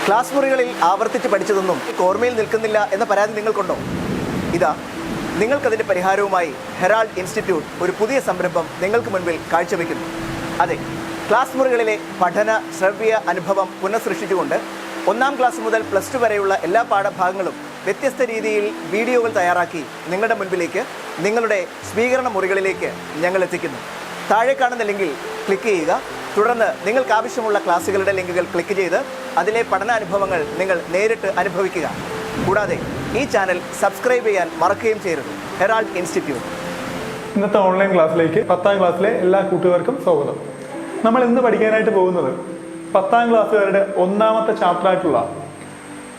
Class മുറികളിൽ ആവർത്തിച്ച് പഠിച്ചതൊന്നും ഓർമ്മയിൽ നിൽക്കുന്നില്ല എന്ന പരാതി നിങ്ങൾക്കുണ്ടോ? ഇതാ നിങ്ങൾക്കതിൻ്റെ പരിഹാരവുമായി ഹെറാൾഡ് ഇൻസ്റ്റിറ്റ്യൂട്ട് ഒരു പുതിയ സംരംഭം നിങ്ങൾക്ക് മുൻപിൽ കാഴ്ചവെക്കുന്നു. അതെ, ക്ലാസ് മുറികളിലെ പഠന ശ്രവ്യ അനുഭവം പുനഃസൃഷ്ടിച്ചുകൊണ്ട് 1ാം ക്ലാസ് മുതൽ +2 വരെയുള്ള എല്ലാ പാഠഭാഗങ്ങളും വ്യത്യസ്ത രീതിയിൽ വീഡിയോകൾ തയ്യാറാക്കി നിങ്ങളുടെ മുൻപിലേക്ക്, നിങ്ങളുടെ സ്വീകരണ മുറികളിലേക്ക് ഞങ്ങൾ എത്തിക്കുന്നു. താഴെ കാണുന്ന ലിങ്കിൽ ക്ലിക്ക് ചെയ്യുക. തുടർന്ന് നിങ്ങൾക്ക് ആവശ്യമുള്ള ക്ലാസ്സുകളുടെ ലിങ്കുകൾ ക്ലിക്ക് ചെയ്ത് അതിലെ പഠനാനുഭവങ്ങൾ നിങ്ങൾ നേരിട്ട് അനുഭവിക്കുക. കൂടാതെ ഈ ചാനൽ സബ്സ്ക്രൈബ് ചെയ്യാൻ മറക്കുകയും ചെയ്യരുത്. Herald institute. ഇന്നത്തെ ഓൺലൈൻ ക്ലാസ്സിലേക്ക് 10ാം ക്ലാസ്സിലെ എല്ലാ കൂട്ടുകാർക്കും സ്വാഗതം. നമ്മൾ ഇന്ന് പഠിക്കാനായിട്ട് പോകുന്നത് 10ാം ക്ലാസ്സുകാരുടെ 1ാമത്തെ ചാപ്റ്റർ ആയിട്ടുള്ള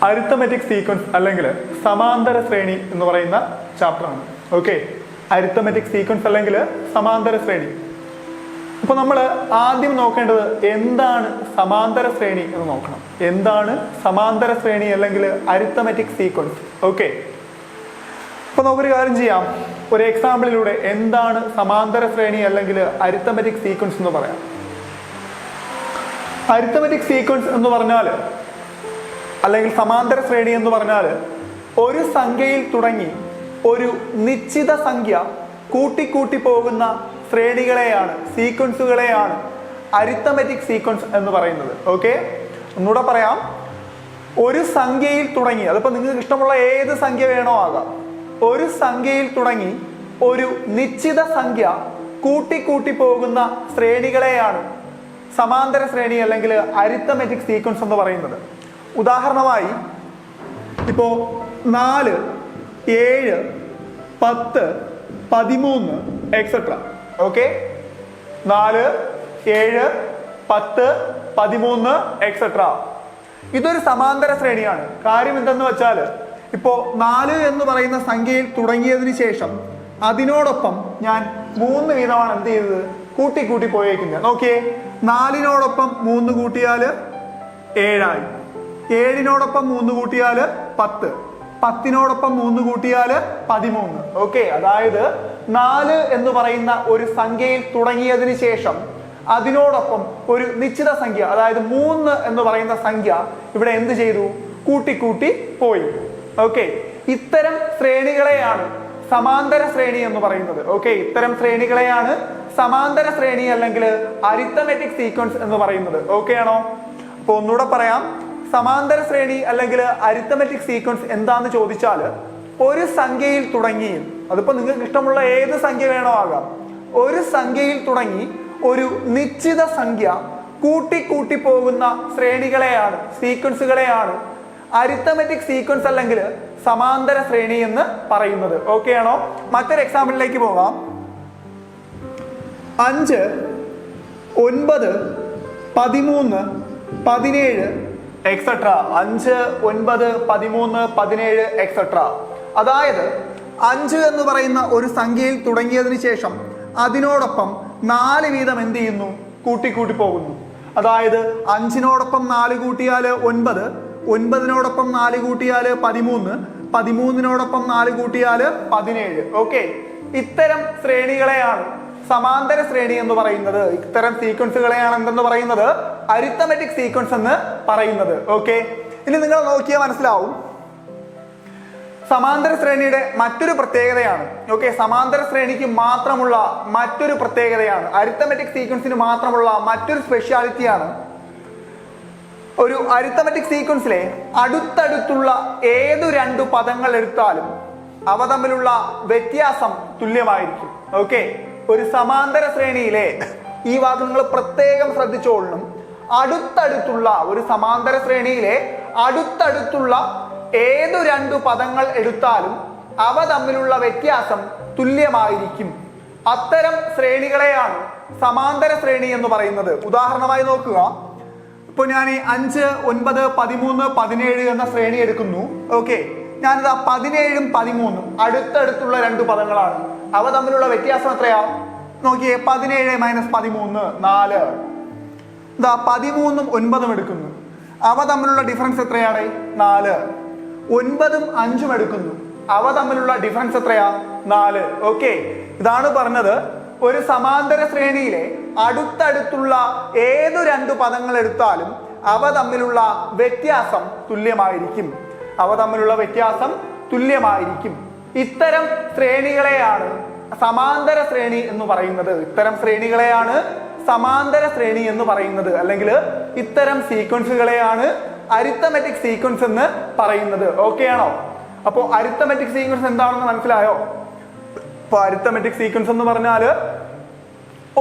അരിത്തമെറ്റിക് സീക്വൻസ് അല്ലെങ്കിൽ സമാന്തര ശ്രേണി എന്ന് പറയുന്ന ചാപ്റ്ററാണ്. ഓക്കെ, അരിത്തമെറ്റിക് സീക്വൻസ് അല്ലെങ്കിൽ സമാന്തര ശ്രേണി. അപ്പോൾ നമ്മൾ ആദ്യം നോക്കേണ്ടത് എന്താണ് സമാന്തര ശ്രേണി എന്ന് നോക്കണം. എന്താണ് സമാന്തര ശ്രേണി അല്ലെങ്കിൽ അരിത്തമെറ്റിക് സീക്വൻസ്? ഓക്കെ, അപ്പോൾ നമുക്കൊരു കാര്യം ചെയ്യാം. ഒരു എക്സാമ്പിളിലൂടെ എന്താണ് സമാന്തര ശ്രേണി അല്ലെങ്കിൽ അരിത്തമെറ്റിക് സീക്വൻസ് എന്ന് പറയാം. അരിത്തമെറ്റിക് സീക്വൻസ് എന്ന് പറഞ്ഞാൽ അല്ലെങ്കിൽ സമാന്തര ശ്രേണി എന്ന് പറഞ്ഞാൽ ഒരു സംഖ്യയിൽ തുടങ്ങി ഒരു നിശ്ചിത സംഖ്യ കൂട്ടിക്കൂട്ടി പോകുന്ന ശ്രേണികളെയാണ്, സീക്വൻസുകളെയാണ് അരിത്തമെറ്റിക് സീക്വൻസ് എന്ന് പറയുന്നത്. ഓക്കെ, ഒന്നുകൂടെ പറയാം. ഒരു സംഖ്യയിൽ തുടങ്ങി, അതിപ്പോൾ നിങ്ങൾക്ക് ഇഷ്ടമുള്ള ഏത് സംഖ്യ വേണോ ആകാം, ഒരു സംഖ്യയിൽ തുടങ്ങി ഒരു നിശ്ചിത സംഖ്യ കൂട്ടിക്കൂട്ടി പോകുന്ന ശ്രേണികളെയാണ് സമാന്തര ശ്രേണി അല്ലെങ്കിൽ അരിത്തമെറ്റിക് സീക്വൻസ് എന്ന് പറയുന്നത്. ഉദാഹരണമായി ഇപ്പോൾ 4, 7, 10, 13 എക്സെട്ര. Okay, 4, 7, 10, 13 etcetera. ഇതൊരു സമാന്തര ശ്രേണിയാണ്. കാര്യം എന്തെന്ന് വെച്ചാൽ ഇപ്പോൾ 4 എന്ന് പറയുന്ന സംഖ്യയിൽ തുടങ്ങിയതിന് ശേഷം അതിനോടൊപ്പം ഞാൻ 3 വീതമാണ് എന്ത് ചെയ്തത്, കൂട്ടി പോയേക്കുന്നത്. നോക്കിയേ, 4നോടൊപ്പം 3 കൂട്ടിയാൽ 7ആയി, 7നോടൊപ്പം 3 കൂട്ടിയാൽ 10, 10നോടൊപ്പം 3 കൂട്ടിയാൽ 13. ഓക്കെ, അതായത് 4 എന്ന് പറയുന്ന ഒരു സംഖ്യയിൽ തുടങ്ങിയതിന് ശേഷം അതിനോടൊപ്പം ഒരു നിശ്ചിത സംഖ്യ, അതായത് 3 എന്ന് പറയുന്ന സംഖ്യ ഇവിടെ എന്ത് ചെയ്തു, കൂട്ടി പോയി. ഓക്കെ, ഇത്തരം ശ്രേണികളെയാണ് സമാന്തര ശ്രേണി എന്ന് പറയുന്നത്. ഓക്കെ, ഇത്തരം ശ്രേണികളെയാണ് സമാന്തര ശ്രേണി അല്ലെങ്കിൽ അരിത്തമെറ്റിക് സീക്വൻസ് എന്ന് പറയുന്നത്. ഓക്കെ ആണോ? അപ്പോൾ ഒന്നുകൂടെ പറയാം. സമാന്തര ശ്രേണി അല്ലെങ്കിൽ അരിത്തമെറ്റിക് സീക്വൻസ് എന്താന്ന് ചോദിച്ചാൽ ഒരു സംഖ്യയിൽ തുടങ്ങി, അതിപ്പോൾ നിങ്ങൾക്ക് ഇഷ്ടമുള്ള ഏത് സംഖ്യ വേണോ ആകാം, ഒരു സംഖ്യയിൽ തുടങ്ങി ഒരു നിശ്ചിത സംഖ്യ കൂട്ടി പോകുന്ന ശ്രേണികളെയാണ്, സീക്വൻസുകളെയാണ് അരിത്തമെറ്റിക് സീക്വൻസ് അല്ലെങ്കിൽ സമാന്തര ശ്രേണി എന്ന് പറയുന്നത്. ഓക്കെ ആണോ? മറ്റൊരു എക്സാമ്പിളിലേക്ക് പോകാം. 5, 9, 13, 17 എക്സെട്ര. 5, 9, 13, 17 എക്സെട്ര. അതായത് 5 എന്ന് പറയുന്ന ഒരു സംഖ്യയിൽ തുടങ്ങിയതിന് ശേഷം അതിനോടൊപ്പം 4 വീതം എന്ത് ചെയ്യുന്നു, കൂട്ടി പോകുന്നു. അതായത് 5നോടൊപ്പം 4 കൂട്ടിയാൽ 9, 9നോടൊപ്പം 4 കൂട്ടിയാൽ 13, 13നോടൊപ്പം 4 കൂട്ടിയാൽ 17. ഓക്കെ, ഇത്തരം ശ്രേണികളെയാണ് സമാന്തര ശ്രേണി എന്ന് പറയുന്നത്. ഇത്തരം സീക്വൻസുകളെയാണ് എന്തെന്ന് പറയുന്നത്, അരിത്തമെറ്റിക് സീക്വൻസ് എന്ന് പറയുന്നത്. ഓക്കെ, ഇനി നിങ്ങൾ നോക്കിയാൽ മനസ്സിലാവും സമാന്തര ശ്രേണിയുടെ മറ്റൊരു പ്രത്യേകതയാണ്. ഓക്കെ, സമാന്തര ശ്രേണിക്ക് മാത്രമുള്ള മറ്റൊരു പ്രത്യേകതയാണ്, അരിത്തമെറ്റിക് സീക്വൻസിന് മാത്രമുള്ള മറ്റൊരു സ്പെഷ്യാലിറ്റിയാണ്, ഒരു അരിത്തമെറ്റിക് സീക്വൻസിലെ അടുത്തടുത്തുള്ള ഏതു 2 പദങ്ങൾ എടുത്താലും അവ തമ്മിലുള്ള വ്യത്യാസം തുല്യമായിരിക്കും. ഓക്കെ, ഒരു സമാന്തര ശ്രേണിയിലെ ഈ വാക്ക് നിങ്ങൾ പ്രത്യേകം ശ്രദ്ധിച്ചോളണം. അടുത്തടുത്തുള്ള ഒരു സമാന്തര ശ്രേണിയിലെ അടുത്തടുത്തുള്ള ഏതു 2 പദങ്ങൾ എടുത്താലും അവ തമ്മിലുള്ള വ്യത്യാസം തുല്യമായിരിക്കും. അത്തരം ശ്രേണികളെയാണ് സമാന്തര ശ്രേണി എന്ന് പറയുന്നത്. ഉദാഹരണമായി നോക്കുക. ഇപ്പോൾ ഞാൻ ഈ 5, 9, 13, 17 എന്ന ശ്രേണി എടുക്കുന്നു. ഓക്കെ, ഞാനിതാ 17ഉം 13ഉം അടുത്തടുത്തുള്ള 2 പദങ്ങളാണ്. അവ തമ്മിലുള്ള വ്യത്യാസം എത്രയാ നോക്കിയേ. 17 - 13 4. ഇതാ 13ഉം 9ഉം എടുക്കുന്നു. അവ തമ്മിലുള്ള ഡിഫറൻസ് എത്രയാണ്? 4. 9ഉം 5ഉം എടുക്കുന്നു. അവ തമ്മിലുള്ള ഡിഫറൻസ് എത്രയാ? 4. ഓക്കെ, ഇതാണ് പറഞ്ഞത് ഒരു സമാന്തര ശ്രേണിയിലെ അടുത്തടുത്തുള്ള ഏതു 2 പദങ്ങൾ എടുത്താലും അവ തമ്മിലുള്ള വ്യത്യാസം തുല്യമായിരിക്കും. അവ തമ്മിലുള്ള വ്യത്യാസം തുല്യമായിരിക്കും. ഇത്തരം ശ്രേണികളെയാണ് സമാന്തര ശ്രേണി എന്ന് പറയുന്നത്. ഇത്തരം ശ്രേണികളെയാണ് സമാന്തര ശ്രേണി എന്ന് പറയുന്നത്. അല്ലെങ്കിൽ ഇത്തരം സീക്വൻസുകളെയാണ് അരിത്തമെറ്റിക് സീക്വൻസ് എന്ന് പറയുന്നത്. ഓക്കെ ആണോ? അപ്പോൾ അരിത്തമെറ്റിക് സീക്വൻസ് എന്താണെന്ന് മനസ്സിലായോ? ഇപ്പൊ അരിത്തമെറ്റിക് സീക്വൻസ് എന്ന് പറഞ്ഞാൽ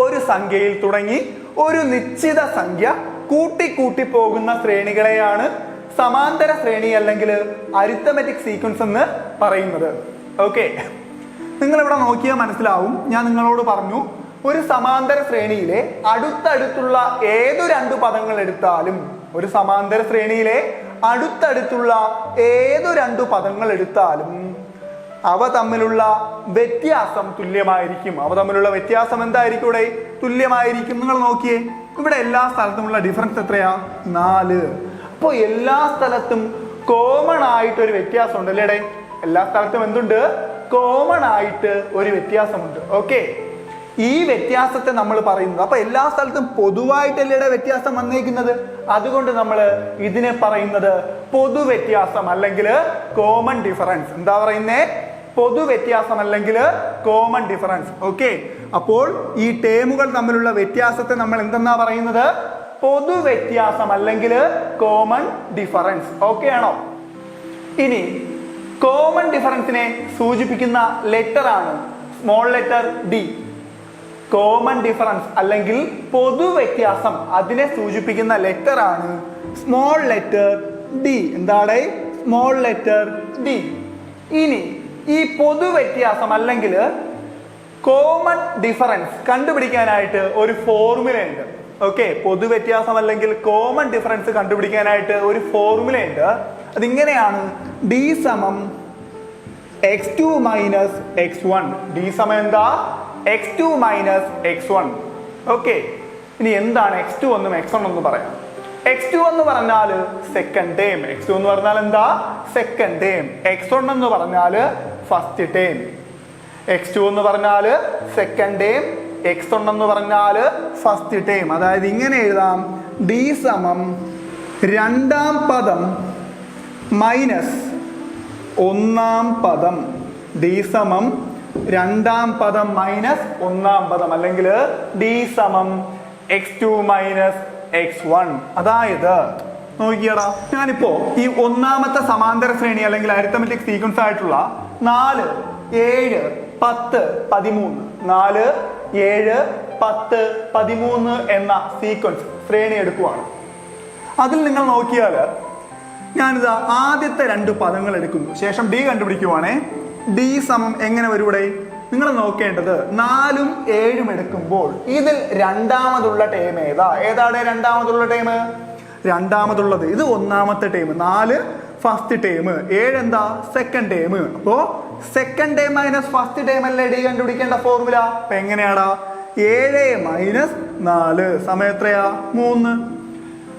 ഒരു സംഖ്യയിൽ തുടങ്ങി ഒരു നിശ്ചിത സംഖ്യ കൂട്ടി പോകുന്ന ശ്രേണികളെയാണ് സമാന്തര ശ്രേണി അല്ലെങ്കിൽ അരിത്തമെറ്റിക് സീക്വൻസ് എന്ന് പറയുന്നത്. ഓക്കെ, നിങ്ങൾ ഇവിടെ നോക്കിയാൽ മനസ്സിലാവും. ഞാൻ നിങ്ങളോട് പറഞ്ഞു, ഒരു സമാന്തര ശ്രേണിയിലെ അടുത്തടുത്തുള്ള ഏതു രണ്ട് പദങ്ങൾ എടുത്താലും, ഒരു സമാന്തര ശ്രേണിയിലെ അടുത്തടുത്തുള്ള ഏതു രണ്ടു പദങ്ങൾ എടുത്താലും അവ തമ്മിലുള്ള വ്യത്യാസം തുല്യമായിരിക്കും. അവ തമ്മിലുള്ള വ്യത്യാസം എന്തായിരിക്കും? ഇവിടെ തുല്യമായിരിക്കും. നിങ്ങൾ നോക്കിയേ, ഇവിടെ എല്ലാ സ്ഥലത്തുമുള്ള ഡിഫറൻസ് എത്രയാ? 4. അപ്പോൾ എല്ലാ സ്ഥലത്തും കോമൺ ആയിട്ട് ഒരു വ്യത്യാസം ഉണ്ട് അല്ലേ? എല്ലാ സ്ഥലത്തും എന്തുണ്ട്? കോമൺ ആയിട്ട് ഒരു വ്യത്യാസമുണ്ട്. ഓക്കെ, ഈ വ്യത്യാസത്തെ നമ്മൾ പറയുന്നത്, അപ്പൊ എല്ലാ സ്ഥലത്തും പൊതുവായിട്ടല്ലേ വ്യത്യാസം വന്നേക്കുന്നത്. അതുകൊണ്ട് നമ്മൾ ഇതിനെ പറയുന്നത് പൊതുവ്യത്യാസം അല്ലെങ്കിൽ കോമൺ ഡിഫറൻസ്. എന്താ പറയുന്നേ? പൊതുവ്യത്യാസം അല്ലെങ്കിൽ കോമൺ ഡിഫറൻസ്. ഓക്കെ, അപ്പോൾ ഈ ടേമുകൾ തമ്മിലുള്ള വ്യത്യാസത്തെ നമ്മൾ എന്തെന്നാ പറയുന്നത്? പൊതുവ്യത്യാസം അല്ലെങ്കിൽ കോമൺ ഡിഫറൻസ്. ഓക്കെ ആണോ? ഇനി കോമൺ ഡിഫറൻസിനെ സൂചിപ്പിക്കുന്ന ലെറ്റർ ആണ് small letter D. Common difference അല്ലെങ്കിൽ പൊതുവ്യത്യാസം അതിനെ സൂചിപ്പിക്കുന്ന ലെറ്റർ ആണ് സ്മോൾ ലെറ്റർ ഡി. എന്താണ്? Small letter D. ഇനി ഈ പൊതുവ്യത്യാസം അല്ലെങ്കിൽ കോമൺ ഡിഫറൻസ് കണ്ടുപിടിക്കാനായിട്ട് ഒരു ഫോർമുല ഉണ്ട്. ഓക്കെ, പൊതുവ്യത്യാസം അല്ലെങ്കിൽ കോമൺ ഡിഫറൻസ് കണ്ടുപിടിക്കാനായിട്ട് ഒരു ഫോർമുല ഉണ്ട്. അതിങ്ങനെയാണ്: ഡി സമം x2 മൈനസ് x1. ഡി സമം എന്താ? x2 minus x1. ഓക്കെ, ഇനി എന്താണ് x2 എന്നും x1 എന്നും പറയാം. x2 എന്ന് പറഞ്ഞാൽ സെക്കൻഡ് ടേം. x2 എന്ന് പറഞ്ഞാൽ എന്താ? Second term. x1 എന്ന് പറഞ്ഞാൽ ഫസ്റ്റ് ടേം. x2 എന്ന് പറഞ്ഞാൽ സെക്കൻഡ് ടേം, x1 എന്ന് പറഞ്ഞാൽ ഫസ്റ്റ് ടേം. അതായത് ഇങ്ങനെ എഴുതാം: ഡി സമം രണ്ടാം പദം മൈനസ് ഒന്നാം പദം. ഡി സമം രണ്ടാം പദം മൈനസ് ഒന്നാം പദം, അല്ലെങ്കിൽ ഡി സമം x2 മൈനസ് x1. അതായത് നോക്കിയടാ, ഞാനിപ്പോ ഈ ഒന്നാമത്തെ സമാന്തര ശ്രേണി അല്ലെങ്കിൽ അരിത്തമെറ്റിക് സീക്വൻസ് ആയിട്ടുള്ള 4, 7, 10, 13 4, 7, 10, 13 എന്ന സീക്വൻസ് ശ്രേണി എടുക്കുവാണ്. അതിൽ നിങ്ങൾ നോക്കിയാൽ ഞാനിതാ ആദ്യത്തെ രണ്ട് പദങ്ങൾ എടുക്കുന്നു, ശേഷം ഡി കണ്ടുപിടിക്കുവാണേ. ഡി സമം എങ്ങനെ വരും ഇവിടെ? നിങ്ങൾ നോക്കേണ്ടത് 4ഉം 7ഉം എടുക്കുമ്പോൾ ഇതിൽ രണ്ടാമതുള്ള ടേം ഏതാണ് രണ്ടാമതുള്ള ടേം? രണ്ടാമതുള്ളത് ഇത് ഒന്നാമത്തെ ടേം. 4 ഫസ്റ്റ് ടേം, 7 എന്താ? Second term. അപ്പോ second term minus first term അല്ലേ ഡി കണ്ടുപിടിക്കേണ്ട ഫോർമുല. അപ്പൊ എങ്ങനെയാടാ? 7 മൈനസ് 4 സമയം എത്രയാ? 3.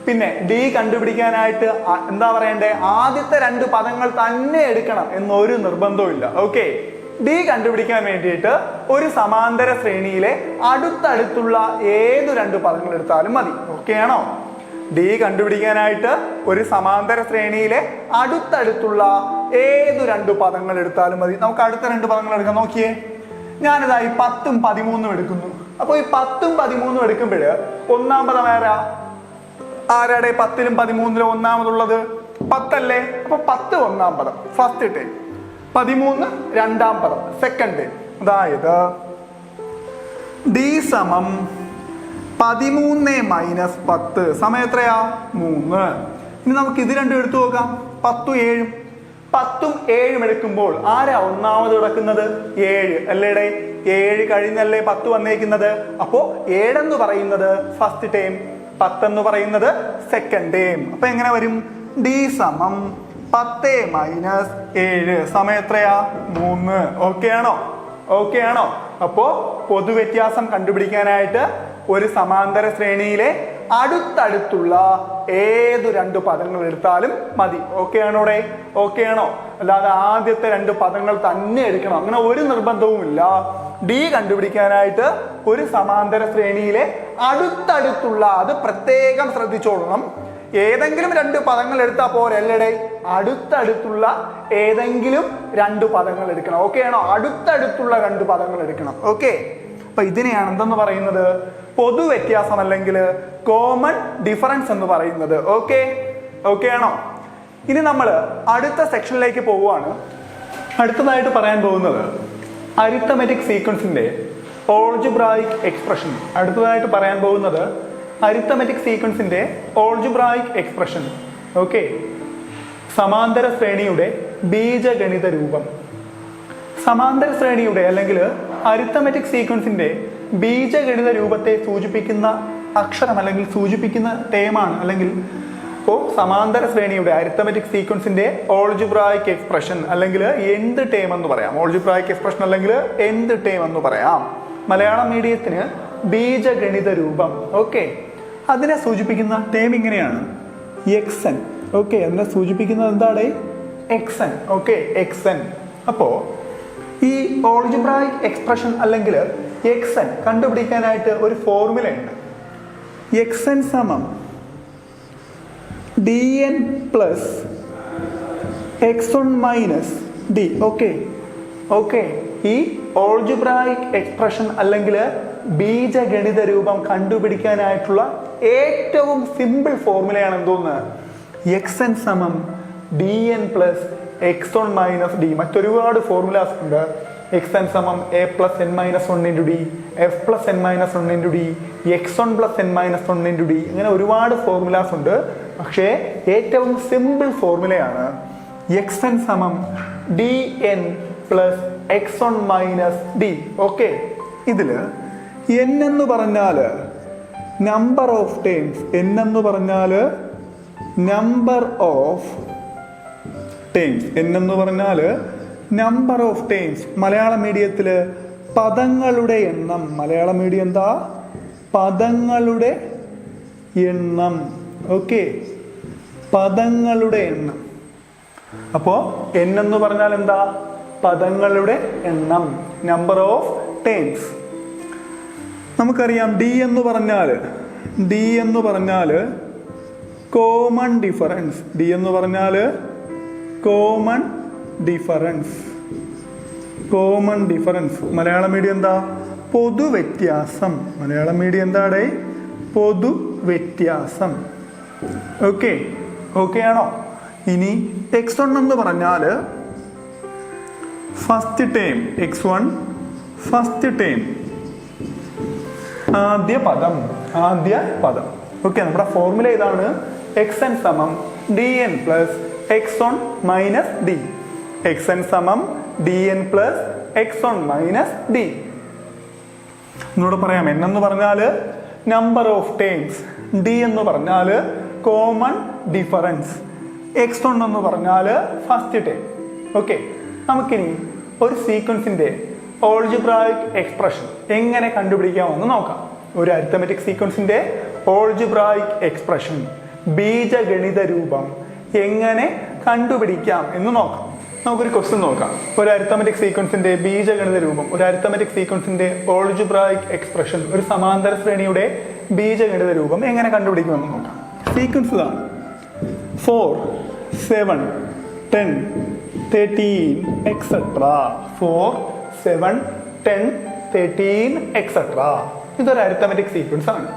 പിന്നെ ഡി കണ്ടുപിടിക്കാനായിട്ട് എന്താ പറയണ്ടേ? ആദ്യത്തെ രണ്ട് പദങ്ങൾ തന്നെ എടുക്കണം എന്നൊരു നിർബന്ധവും ഇല്ല. ഓക്കെ, ഡി കണ്ടുപിടിക്കാൻ വേണ്ടിയിട്ട് ഒരു സമാന്തര ശ്രേണിയിലെ അടുത്തടുത്തുള്ള ഏതു രണ്ട് പദങ്ങൾ എടുത്താലും മതി. ഓക്കെ ആണോ? ഡി കണ്ടുപിടിക്കാനായിട്ട് ഒരു സമാന്തര ശ്രേണിയിലെ അടുത്തടുത്തുള്ള ഏതു രണ്ട് പദങ്ങൾ എടുത്താലും മതി. നമുക്ക് അടുത്ത രണ്ട് പദങ്ങൾ എടുക്കാം. നോക്കിയേ, ഞാനിതായി 10ഉം 13ഉം എടുക്കുന്നു. അപ്പൊ ഈ 10ഉം 13ഉം എടുക്കുമ്പോൾ ഒന്നാം പദം ആരാടെ? 10ലും 13ലും ഒന്നാമതുള്ളത് 10 അല്ലേ? അപ്പൊ 10 ഒന്നാം പദം ഫസ്റ്റ് ടേം, 13 രണ്ടാം പദം സെക്കൻഡ് ടേം. അതായത് ഡി സമം 13 മൈനസ് 10 സമയം എത്രയാ? 3. ഇനി നമുക്ക് ഇത് രണ്ടും എടുത്തു നോക്കാം. 10ഉം 7ഉം. 10ഉം 7ഉം എടുക്കുമ്പോൾ ആരാ ഒന്നാമത് കിടക്കുന്നത്? 7 അല്ലേടെ? 7 കഴിഞ്ഞല്ലേ 10 വന്നേക്കുന്നത്. അപ്പോ 7 എന്ന് പറയുന്നത് ഫസ്റ്റ് ടേം, 10 എന്ന് പറയുന്നത് സെക്കൻഡ് ടേം. അപ്പൊ എങ്ങനെ വരും? ഡി സമം 10 മൈനസ് 7 സമയം എത്രയാ? 3. ഓക്കെ ആണോ? ഓക്കെ ആണോ? അപ്പോ പൊതുവ്യത്യാസം കണ്ടുപിടിക്കാനായിട്ട് ഒരു സമാന്തര ശ്രേണിയിലെ അടുത്തടുത്തുള്ള ഏതു രണ്ട് പദങ്ങൾ എടുത്താലും മതി. ഓക്കെ ആണോടെ? ഓക്കെ ആണോ? അല്ലാതെ ആദ്യത്തെ രണ്ട് പദങ്ങൾ തന്നെ എടുക്കണം അങ്ങനെ ഒരു നിർബന്ധവുമില്ല. ഡി കണ്ടുപിടിക്കാനായിട്ട് ഒരു സമാന്തര ശ്രേണിയിലെ അടുത്തടുത്തുള്ള, അത് പ്രത്യേകം ശ്രദ്ധിച്ചോളണം, ഏതെങ്കിലും രണ്ട് പദങ്ങൾ എടുത്താൽ പോരെ അല്ലേടെ, അടുത്തടുത്തുള്ള ഏതെങ്കിലും രണ്ട് പദങ്ങൾ എടുക്കണം. ഓക്കെ ആണോ? അടുത്തടുത്തുള്ള രണ്ട് പദങ്ങൾ എടുക്കണം. ഓക്കെ, അപ്പൊ ഇതിനെയാണ് എന്തെന്ന് പറയുന്നത്? പൊതു വ്യത്യാസം അല്ലെങ്കിൽ കോമൺ ഡിഫറൻസ് എന്ന് പറയുന്നത്. ഓക്കെ, ഓക്കെ ആണോ? ഇനി നമ്മൾ അടുത്ത സെക്ഷനിലേക്ക് പോവുകയാണ്. അടുത്തതായിട്ട് പറയാൻ പോകുന്നത് അരിത്തമെറ്റിക് സീക്വൻസിന്റെ ഓൾജിബ്രായിക് എക്സ്പ്രഷൻ. അടുത്തതായിട്ട് പറയാൻ പോകുന്നത് അരിത്തമെറ്റിക് സീക്വൻസിന്റെ ഓൾജിബ്രായിക് എക്സ്പ്രഷൻ. ഓക്കെ, സമാന്തര ശ്രേണിയുടെ ബീജഗണിത രൂപം. സമാന്തര ശ്രേണിയുടെ അല്ലെങ്കിൽ അരിത്തമെറ്റിക് സീക്വൻസിന്റെ ബീജഗണിത രൂപത്തെ സൂചിപ്പിക്കുന്ന അക്ഷരം അല്ലെങ്കിൽ സൂചിപ്പിക്കുന്ന ടേമാണ് അല്ലെങ്കിൽ സമാന്തര ശ്രേണിയുടെ അരിത്തമെറ്റിക് സീക്വൻസിന്റെ ഓൾജിബ്രായിക് എക്സ്പ്രഷൻ അല്ലെങ്കിൽ എന്ത് ടേം എന്ന് പറയാം. ഓൾജിബ്രായിക് എക്സ്പ്രഷൻ അല്ലെങ്കിൽ എന്ത് ടേം എന്ന് പറയാം. മലയാളം മീഡിയത്തിന് ബീജഗണിത രൂപം. ഓക്കെ, അതിനെ സൂചിപ്പിക്കുന്ന ടേം ഇങ്ങനെയാണ്, എക്സൻ. ഓക്കെ, അതിനെ സൂചിപ്പിക്കുന്നത് എന്താണ്? എക്സൻ. ഓക്കെ, എക്സൻ. അപ്പോ ഈ ഓൾജിബ്രായിക് എക്സ്പ്രഷൻ അല്ലെങ്കിൽ എക്സൻ കണ്ടുപിടിക്കാനായിട്ട് ഒരു ഫോർമുല ഉണ്ട്. എക്സൻ സമം dn plus x1 minus d. Okay, okay, ഈ ഓൾജിബ്രായിക് എക്സ്പ്രഷൻ അല്ലെങ്കിൽ ബീജഗണിത രൂപം കണ്ടുപിടിക്കാനായിട്ടുള്ള ഏറ്റവും സിമ്പിൾ ഫോർമുലയാണ് എന്തോന്ന്? എക്സൻ സമം dn plus x1 minus d. മറ്റൊരുപാട് ഫോർമുലാസ് ഉണ്ട്. xn സമം a plus n minus 1 into D, f plus n minus 1 into D, x1 plus n minus 1 into D. ഇങ്ങനെ ഒരുപാട് ഫോർമുലാസ് ഉണ്ട്. പക്ഷേ ഏറ്റവും സിമ്പിൾ ഫോർമുലയാണ് xn സമം dn plus x1 minus d. Okay, ഇതില് n എന്ന് പറഞ്ഞാൽ നമ്പർ ഓഫ് ടേംസ്, n എന്ന് പറഞ്ഞാൽ നമ്പർ ഓഫ് ടേംസ്, n എന്ന് പറഞ്ഞാൽ നമ്പർ ഓഫ് ടേംസ്. മലയാള മീഡിയത്തില് പദങ്ങളുടെ എണ്ണം. മലയാള മീഡിയം എന്താ? പദങ്ങളുടെ എണ്ണം. ഓക്കെ, പദങ്ങളുടെ എണ്ണം. അപ്പോ n എന്ന് പറഞ്ഞാൽ എന്താ? പദങ്ങളുടെ എണ്ണം, നമ്പർ ഓഫ് ടേംസ്. നമുക്കറിയാം d എന്ന് പറഞ്ഞാൽ കോമൺ ഡിഫറൻസ്. d എന്ന് പറഞ്ഞാൽ കോമൺ ഡിഫറൻസ്. Common difference. മലയാള മീഡിയം എന്താ? പൊതുവ്യത്യാസം. മലയാള മീഡിയം എന്താടേ? പൊതുവ്യത്യാസം. ഓക്കെ, ഓക്കെ ആണോ? ഇനി x1 എന്ന് പറഞ്ഞാൽ first term. x1 first term, ആദ്യ പദം. ഓക്കെ, നമ്മുടെ ഫോർമുല ഇതാണ്. xn സമം dn plus x1 minus d. xn സമം dn plus x1 minus d. എന്നോട് പറയാം, n എന്ന് പറഞ്ഞാൽ നമ്പർ ഓഫ് ടേംസ്, d എന്ന് പറഞ്ഞാൽ കോമൺ ഡിഫറൻസ്, x1 എന്ന് പറഞ്ഞാൽ ഫസ്റ്റ് ടേം. ഓക്കെ, നമുക്കിനി ഒരു സീക്വൻസിന്റെ ഓൾജിബ്രായിക് എക്സ്പ്രഷൻ എങ്ങനെ കണ്ടുപിടിക്കാമെന്ന് നോക്കാം. ഒരു അരിത്തമെറ്റിക് സീക്വൻസിന്റെ ഓൾജിബ്രായിക് എക്സ്പ്രഷൻ, ബീജഗണിത രൂപം എങ്ങനെ കണ്ടുപിടിക്കാം എന്ന് നോക്കാം. നമുക്കൊരു ക്വസ്റ്റ്യൻ നോക്കാം. ഒരു അരിത്തമെറ്റിക് സീക്വൻസിന്റെ ബീജഗണിത രൂപം, ഒരു അരിത്തമെറ്റിക് സീക്വൻസിന്റെ ഓൾജിബ്രായിക് എക്സ്പ്രഷൻ, ഒരു സമാന്തര ശ്രേണിയുടെ ബീജഗണിത രൂപം എങ്ങനെ കണ്ടുപിടിക്കുമെന്ന് നോക്കാം. സീക്വൻസ് ഇതാണ്: 4, 7, 10, 13, etc. 4, 7, 10, 13, etc. ഇതൊരു അരിത്തമെറ്റിക് സീക്വൻസ് ആണ്.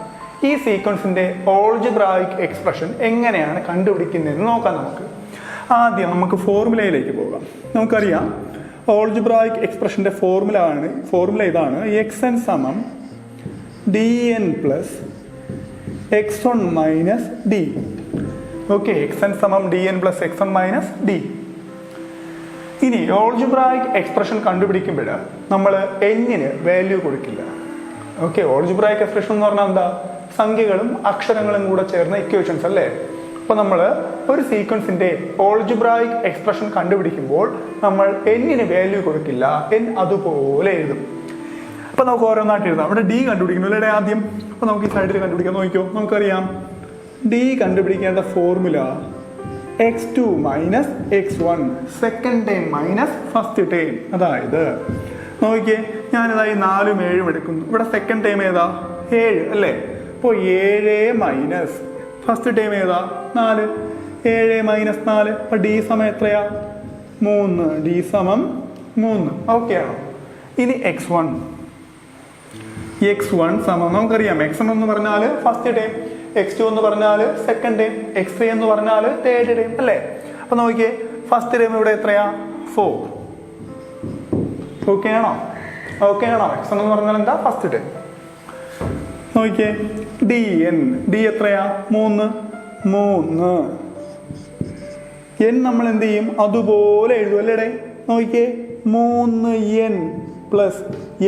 ഈ സീക്വൻസിന്റെ ഓൾജിബ്രായിക് എക്സ്പ്രഷൻ എങ്ങനെയാണ് കണ്ടുപിടിക്കുന്നതെന്ന് നോക്കാം. ആദ്യം നമുക്ക് ഫോർമുലയിലേക്ക് പോകാം. നമുക്കറിയാം ഓൾജിബ്രായിക് എക്സ്പ്രഷന്റെ ഫോർമുല ഇതാണ്: xn സമം dn plus x1 minus d. Okay, xn സമം dn plus x1 minus d. ഇനി ഓൾജിബ്രായിക് എക്സ്പ്രഷൻ കണ്ടുപിടിക്കുമ്പോൾ നമ്മൾ n-ന് വാല്യൂ കൊടുക്കില്ല. ഓക്കെ, ഓൾജിബ്രായിക് എക്സ്പ്രഷൻ എന്ന് പറഞ്ഞാൽ എന്താ? സംഖ്യകളും അക്ഷരങ്ങളും കൂടെ ചേർന്ന ഇക്വേഷൻസ് അല്ലേ? അപ്പൊ നമ്മൾ ഒരു സീക്വൻസിന്റെ ഓൾജിബ്രായിക് എക്സ്പ്രഷൻ കണ്ടുപിടിക്കുമ്പോൾ നമ്മൾ n-ന് വാല്യൂ കൊടുക്കില്ല, n അതുപോലെ എഴുതും. അപ്പൊ നമുക്ക് ഓരോന്നായിട്ട് എഴുതാം. അവിടെ d കണ്ടുപിടിക്കുന്നു അല്ലേ ആദ്യം? അപ്പൊ നമുക്ക് ഈ സൈഡിൽ കണ്ടുപിടിക്കാൻ നോക്കിയോ. നമുക്കറിയാം d കണ്ടുപിടിക്കേണ്ട formula x2 minus x1, second time minus first time. അതായത് നോക്കിയേ, ഞാനിതായി 4ഉം 7ഉം എടുക്കുന്നു. ഇവിടെ സെക്കൻഡ് ടൈം ഏതാ? 7 അല്ലേ? അപ്പോൾ 7 മൈനസ് ഫസ്റ്റ് ടൈം ഏതാ 4. 7 മൈനസ് 4. അപ്പം ഡി സമം എത്രയാ 3. ഡി സമം 3. ഓക്കെ ആണോ? ഇനി x1 സമം നമുക്കറിയാം x1 എന്ന് പറഞ്ഞാൽ ഫസ്റ്റ് ടൈം, x2 എന്ന് പറഞ്ഞാൽ സെക്കൻഡ് ടൈം, x3 എന്ന് പറഞ്ഞാൽ തേർഡ് ടൈം അല്ലേ? അപ്പം നോക്കിയേ ഫസ്റ്റ് ടൈം ഇവിടെ എത്രയാ 4. ഓക്കെ ആണോ? x1 എന്ന് പറഞ്ഞാൽ എന്താ ഫസ്റ്റ് ടൈം. നോക്കിയേ ഡി എത്രയാ 3. n നമ്മൾ എന്ത് ചെയ്യും അതുപോലെ എഴുതും അല്ലേടെ? നോക്കിയേ 3n plus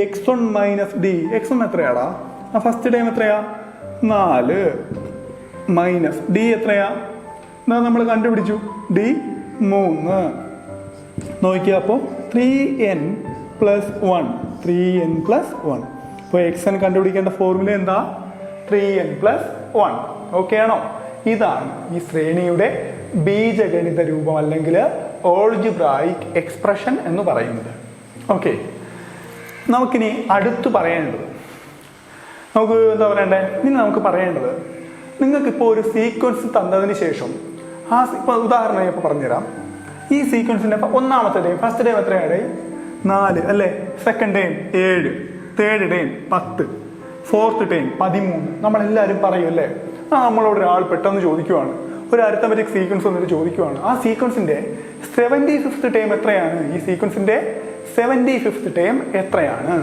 x1 minus D. x1 എത്രയാടാ? ആ ഫസ്റ്റ് ടൈം എത്രയാ 4 മൈനസ് ഡി എത്രയാ? എന്നാ നമ്മൾ കണ്ടുപിടിച്ചു ഡി 3. നോക്കിയാ അപ്പോൾ 3n പ്ലസ് 1. അപ്പോൾ എക്സ് എൻ കണ്ടുപിടിക്കേണ്ട ഫോർമുല എന്താ? 3n plus 1. ഓക്കെ ആണോ? ഇതാണ് ഈ ശ്രേണിയുടെ ബീജഗണിത രൂപം അല്ലെങ്കിൽ ഓൾജിബ്രായിക് എക്സ്പ്രഷൻ എന്ന് പറയുന്നത്. ഓക്കെ, നമുക്കിനി അടുത്ത് പറയേണ്ടത് നമുക്ക് എന്താ പറയണ്ടേ? ഇനി നമുക്ക് പറയേണ്ടത് നിങ്ങൾക്കിപ്പോൾ ഒരു സീക്വൻസ് തന്നതിന് ശേഷം ഇപ്പോൾ ഉദാഹരണം ഇപ്പോൾ പറഞ്ഞുതരാം. ഈ സീക്വൻസിൻ്റെ ഒന്നാമത്തെ ടൈം ഫസ്റ്റ് ടൈം എത്രയാണ്? 4 അല്ലേ? Second time 7, third time 10, fourth time 13. നമ്മളെല്ലാവരും പറയും അല്ലേ? നമ്മളോട് ഒരാൾ പെട്ടെന്ന് ചോദിക്കുവാണ്, ഒരു അരിത്തമെറ്റിക് സീക്വൻസ് വന്നിട്ട് ചോദിക്കുവാണ്, ആ സീക്വൻസിന്റെ 75th ടൈം എത്രയാണ്? ഈ സീക്വൻസിന്റെ 75th ടൈം എത്രയാണ്?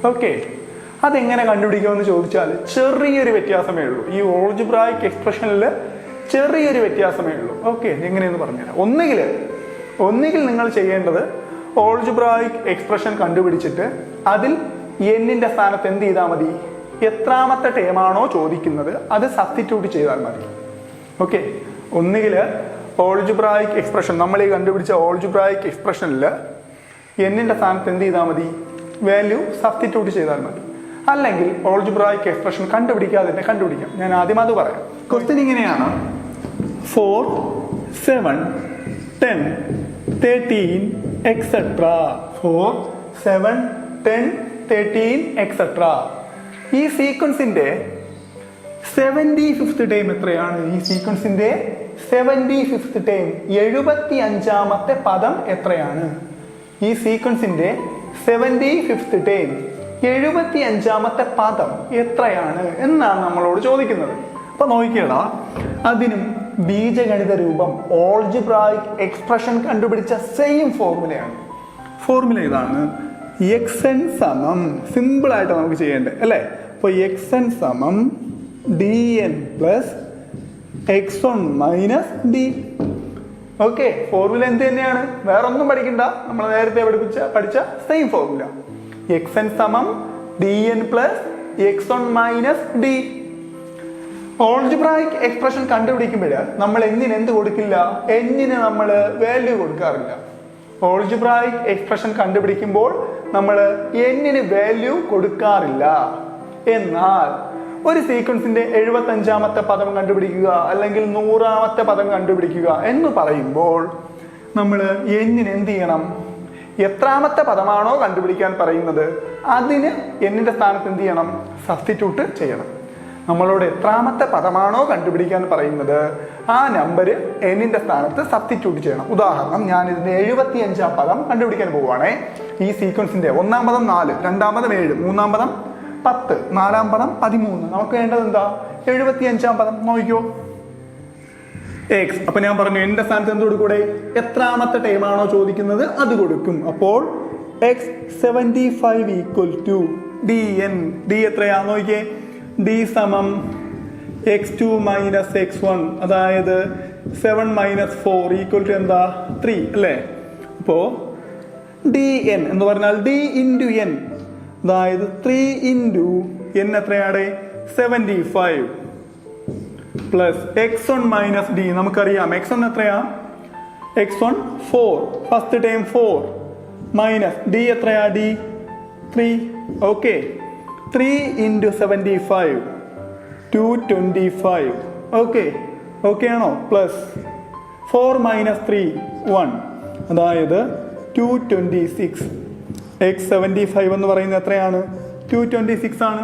ഓക്കെ, അതെങ്ങനെ കണ്ടുപിടിക്കുമെന്ന് ചോദിച്ചാൽ ചെറിയൊരു വ്യത്യാസമേ ഉള്ളൂ. ഈ ഓൾജിബ്രായിക് എക്സ്പ്രഷനിൽ ചെറിയൊരു വ്യത്യാസമേ ഉള്ളൂ. ഓക്കെ, എങ്ങനെയെന്ന് പറഞ്ഞുതരാം. ഒന്നുകിൽ നിങ്ങൾ ചെയ്യേണ്ടത് ഓൾജിബ്രായിക് എക്സ്പ്രഷൻ കണ്ടുപിടിച്ചിട്ട് അതിൽ എന്നിന്റെ സ്ഥാനത്ത് എന്ത് ചെയ്താൽ മതി? എത്രാമത്തെ ടേമാണോ ചോദിക്കുന്നത് അത് സബ്സ്റ്റിറ്റ്യൂട്ട് ചെയ്താൽ മതി. ഓക്കെ, ഒന്നുകിൽ ഓൾജിബ്രായിക് എക്സ്പ്രഷൻ നമ്മൾ ഈ കണ്ടുപിടിച്ച ഓൾജിബ്രായിക്ക് എക്സ്പ്രഷനിൽ എന്നിന്റെ സ്ഥാനത്ത് എന്ത് ചെയ്താൽ മതി? വാല്യൂ സബ്സ്റ്റിറ്റ്യൂട്ട് ചെയ്താൽ മതി. അല്ലെങ്കിൽ ഓൾജിബ്രായിക്ക് എക്സ്പ്രഷൻ കണ്ടുപിടിക്കാതെ കണ്ടുപിടിക്കാം. ഞാൻ ആദ്യം അത് പറയാം. ക്വസ്റ്റ്യൻ ഇങ്ങനെയാണ്: 4, 7, 10, 13 എക്സെട്രാ. 4, 7, 10, 13 എക്സെട്രാ. ഈ സീക്വൻസിന്റെ 75th ടൈം എത്രയാണ്? ഈ സീക്വൻസിന്റെ 75th ടൈം 75ാമത്തെ പദം എത്രയാണ്? ഈ സീക്വൻസിന്റെ 75th ടൈം 75ാമത്തെ പദം എത്രയാണ് എന്നാണ് നമ്മളോട് ചോദിക്കുന്നത്. അപ്പൊ നോക്കിയടാ, അതിനും ബീജഗണിത രൂപം ഓൾജിബ്രായിക് എക്സ്പ്രഷൻ കണ്ടുപിടിച്ച സെയിം ഫോർമുലയാണ്. ഫോർമുല ഇതാണ്: xn സമം, സിമ്പിൾ ആയിട്ട് നമുക്ക് ചെയ്യേണ്ടത് അല്ലേ? അപ്പൊ xn സമം dn plus x1 minus D. Okay, formula എന്ത് തന്നെയാണ്, വേറെ ഒന്നും പഠിക്കണ്ട, നമ്മൾ നേരത്തെ പഠിച്ച സെയിം ഫോർമുല. xn സമം dn plus x1 minus D. Algebraic expression കണ്ടുപിടിക്കുമ്പോൾ നമ്മൾ എന്നിന് എന്ത് കൊടുക്കില്ല? എന്നിന് നമ്മൾ വാല്യൂ കൊടുക്കാറില്ല. ഓൾജിബ്രായിക് എക്സ്പ്രഷൻ കണ്ടുപിടിക്കുമ്പോൾ നമ്മൾ എന്നിന് വാല്യൂ കൊടുക്കാറില്ല. എന്നാൽ ഒരു സീക്വൻസിന്റെ 75ാമത്തെ പദം കണ്ടുപിടിക്കുക അല്ലെങ്കിൽ 100ാമത്തെ പദം കണ്ടുപിടിക്കുക എന്ന് പറയുമ്പോൾ നമ്മൾ എന്നിന് എന്ത് ചെയ്യണം? എത്രാമത്തെ പദമാണോ കണ്ടുപിടിക്കാൻ പറയുന്നത് അതിന് എന്നിന്റെ സ്ഥാനത്ത് എന്ത് ചെയ്യണം? സബ്സ്റ്റിറ്റ്യൂട്ട് ചെയ്യണം. നമ്മളോട് എത്രാമത്തെ പദമാണോ കണ്ടുപിടിക്കാൻ പറയുന്നത് ആ നമ്പർ എന്നിന്റെ സ്ഥാനത്ത് സബ്സ്റ്റിറ്റ്യൂട്ട് ചെയ്യണം. ഉദാഹരണം, ഞാൻ ഇതിന്റെ 75ാം പദം കണ്ടുപിടിക്കാൻ പോവുകയാണേ. ഈ സീക്വൻസിന്റെ 1ാം പദം 4, 2ാം പദം 7, 3ാം പദം 10, 4ാം പദം 13. നമുക്ക് വേണ്ടത് എന്താ? 75ാം പദം. നോക്കിക്കോ, എക്സ്. അപ്പൊ ഞാൻ പറഞ്ഞു എന്റെ സ്ഥാനത്ത് എന്ത് കൊടുക്കൂടെ? എത്രാമത്തെ ടൈമാണോ ചോദിക്കുന്നത് അത് കൊടുക്കും. അപ്പോൾ x75 equal to dn. D എത്രയാ നോക്കിയേ? ഡി സമം x2 മൈനസ് x1, അതായത് 7 മൈനസ് 4 ഈക്വൽ ടു എന്താ? 3 അല്ലേ? അപ്പോ dn എന്ന് പറഞ്ഞാൽ d ഇൻറ്റു n, അതായത് 3 ഇൻറ്റു n എത്രയാണ്? 75 പ്ലസ് x1 മൈനസ് ഡി. നമുക്കറിയാം x1 എത്രയാ? x1 4, first time 4 minus D എത്രയാ? ഡി 3. Okay, 3 into 75 225. ഓക്കെ ആണോ? പ്ലസ് 4 മൈനസ് 3 1, അതായത് 226. x75 എന്ന് പറയുന്നത് എത്രയാണ്? 226 ആണ്.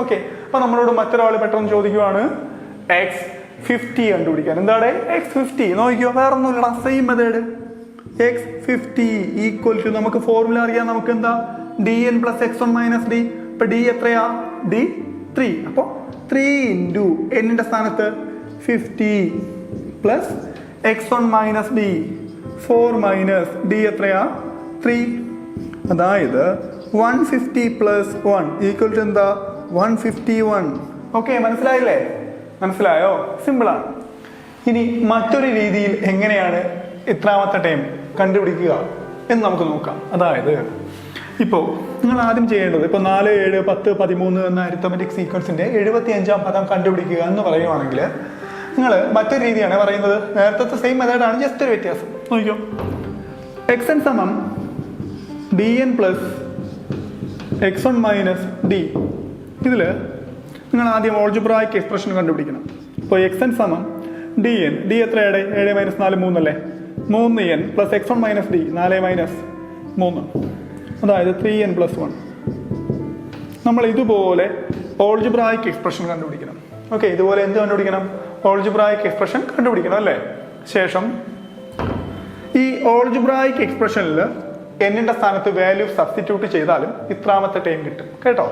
ഓക്കെ, അപ്പൊ നമ്മളോട് മറ്റൊരാൾ പെട്ടെന്ന് ചോദിക്കുവാണ് 50 കണ്ടുപിടിക്കാൻ. എന്താണ് x50? നോക്കിയോ, വേറെ ഒന്നുമില്ലടാ, same method. x50 equal to, നമുക്ക് ഫോർമുല അറിയാം, നമുക്ക് എന്താ dn plus x1 minus d. ഇപ്പൊ d എത്രയാ? d 3. അപ്പോൾ 3 ഇൻറ്റു എന്നിന്റെ സ്ഥാനത്ത് 50 plus x1 minus d 4 minus d എത്രയാ? 3. അതായത് 150 പ്ലസ് 1 ഈക്വൽ ടു എന്താ? 151. ഓക്കെ, മനസ്സിലായില്ലേ? മനസ്സിലായോ? സിമ്പിളാണ്. ഇനി മറ്റൊരു രീതിയിൽ എങ്ങനെയാണ് ഇത്രാമത്തെ ടൈം കണ്ടുപിടിക്കുക എന്ന് നമുക്ക് നോക്കാം. അതായത് ഇപ്പോൾ നിങ്ങൾ ആദ്യം ചെയ്യേണ്ടത്, ഇപ്പോൾ 4, 7, 10, 13 എന്ന അരിത്തമെറ്റിക് സീക്വൻസിന്റെ 75ാം പദം കണ്ടുപിടിക്കുക എന്ന് പറയുവാണെങ്കിൽ നിങ്ങൾ മറ്റൊരു രീതിയാണ് പറയുന്നത്. നേരത്തെ സെയിം മെത്തേഡാണ്, ജസ്റ്റ് ഒരു വ്യത്യാസം. നോക്കിയോ, xn സമം dn plus x1 minus d. ഇതിൽ നിങ്ങൾ ആദ്യം ഓൾജിബ്രായിക് എക്സ്പ്രഷൻ കണ്ടുപിടിക്കണം. ഇപ്പോൾ xn സമം dn, d എത്രയാണ്? 7 മൈനസ് 4 3 അല്ലേ? 3n plus x1 minus d 4 minus 3, അതായത് 3n പ്ലസ് 1. നമ്മൾ ഇതുപോലെ ഓൾജിബ്രായിക് എക്സ്പ്രഷൻ കണ്ടുപിടിക്കണം. ഓക്കെ, ഇതുപോലെ എന്ത് കണ്ടുപിടിക്കണം? ഓൾജിബ്രായിക് എക്സ്പ്രഷൻ കണ്ടുപിടിക്കണം അല്ലേ? ശേഷം ഈ ഓൾജിബ്രായിക് എക്സ്പ്രഷനിൽ എന്നിന്റെ സ്ഥാനത്ത് വാല്യൂ സബ്സ്റ്റിറ്റ്യൂട്ട് ചെയ്താലും ഇത്രാമത്തെ ടൈം കിട്ടും. കേട്ടോ?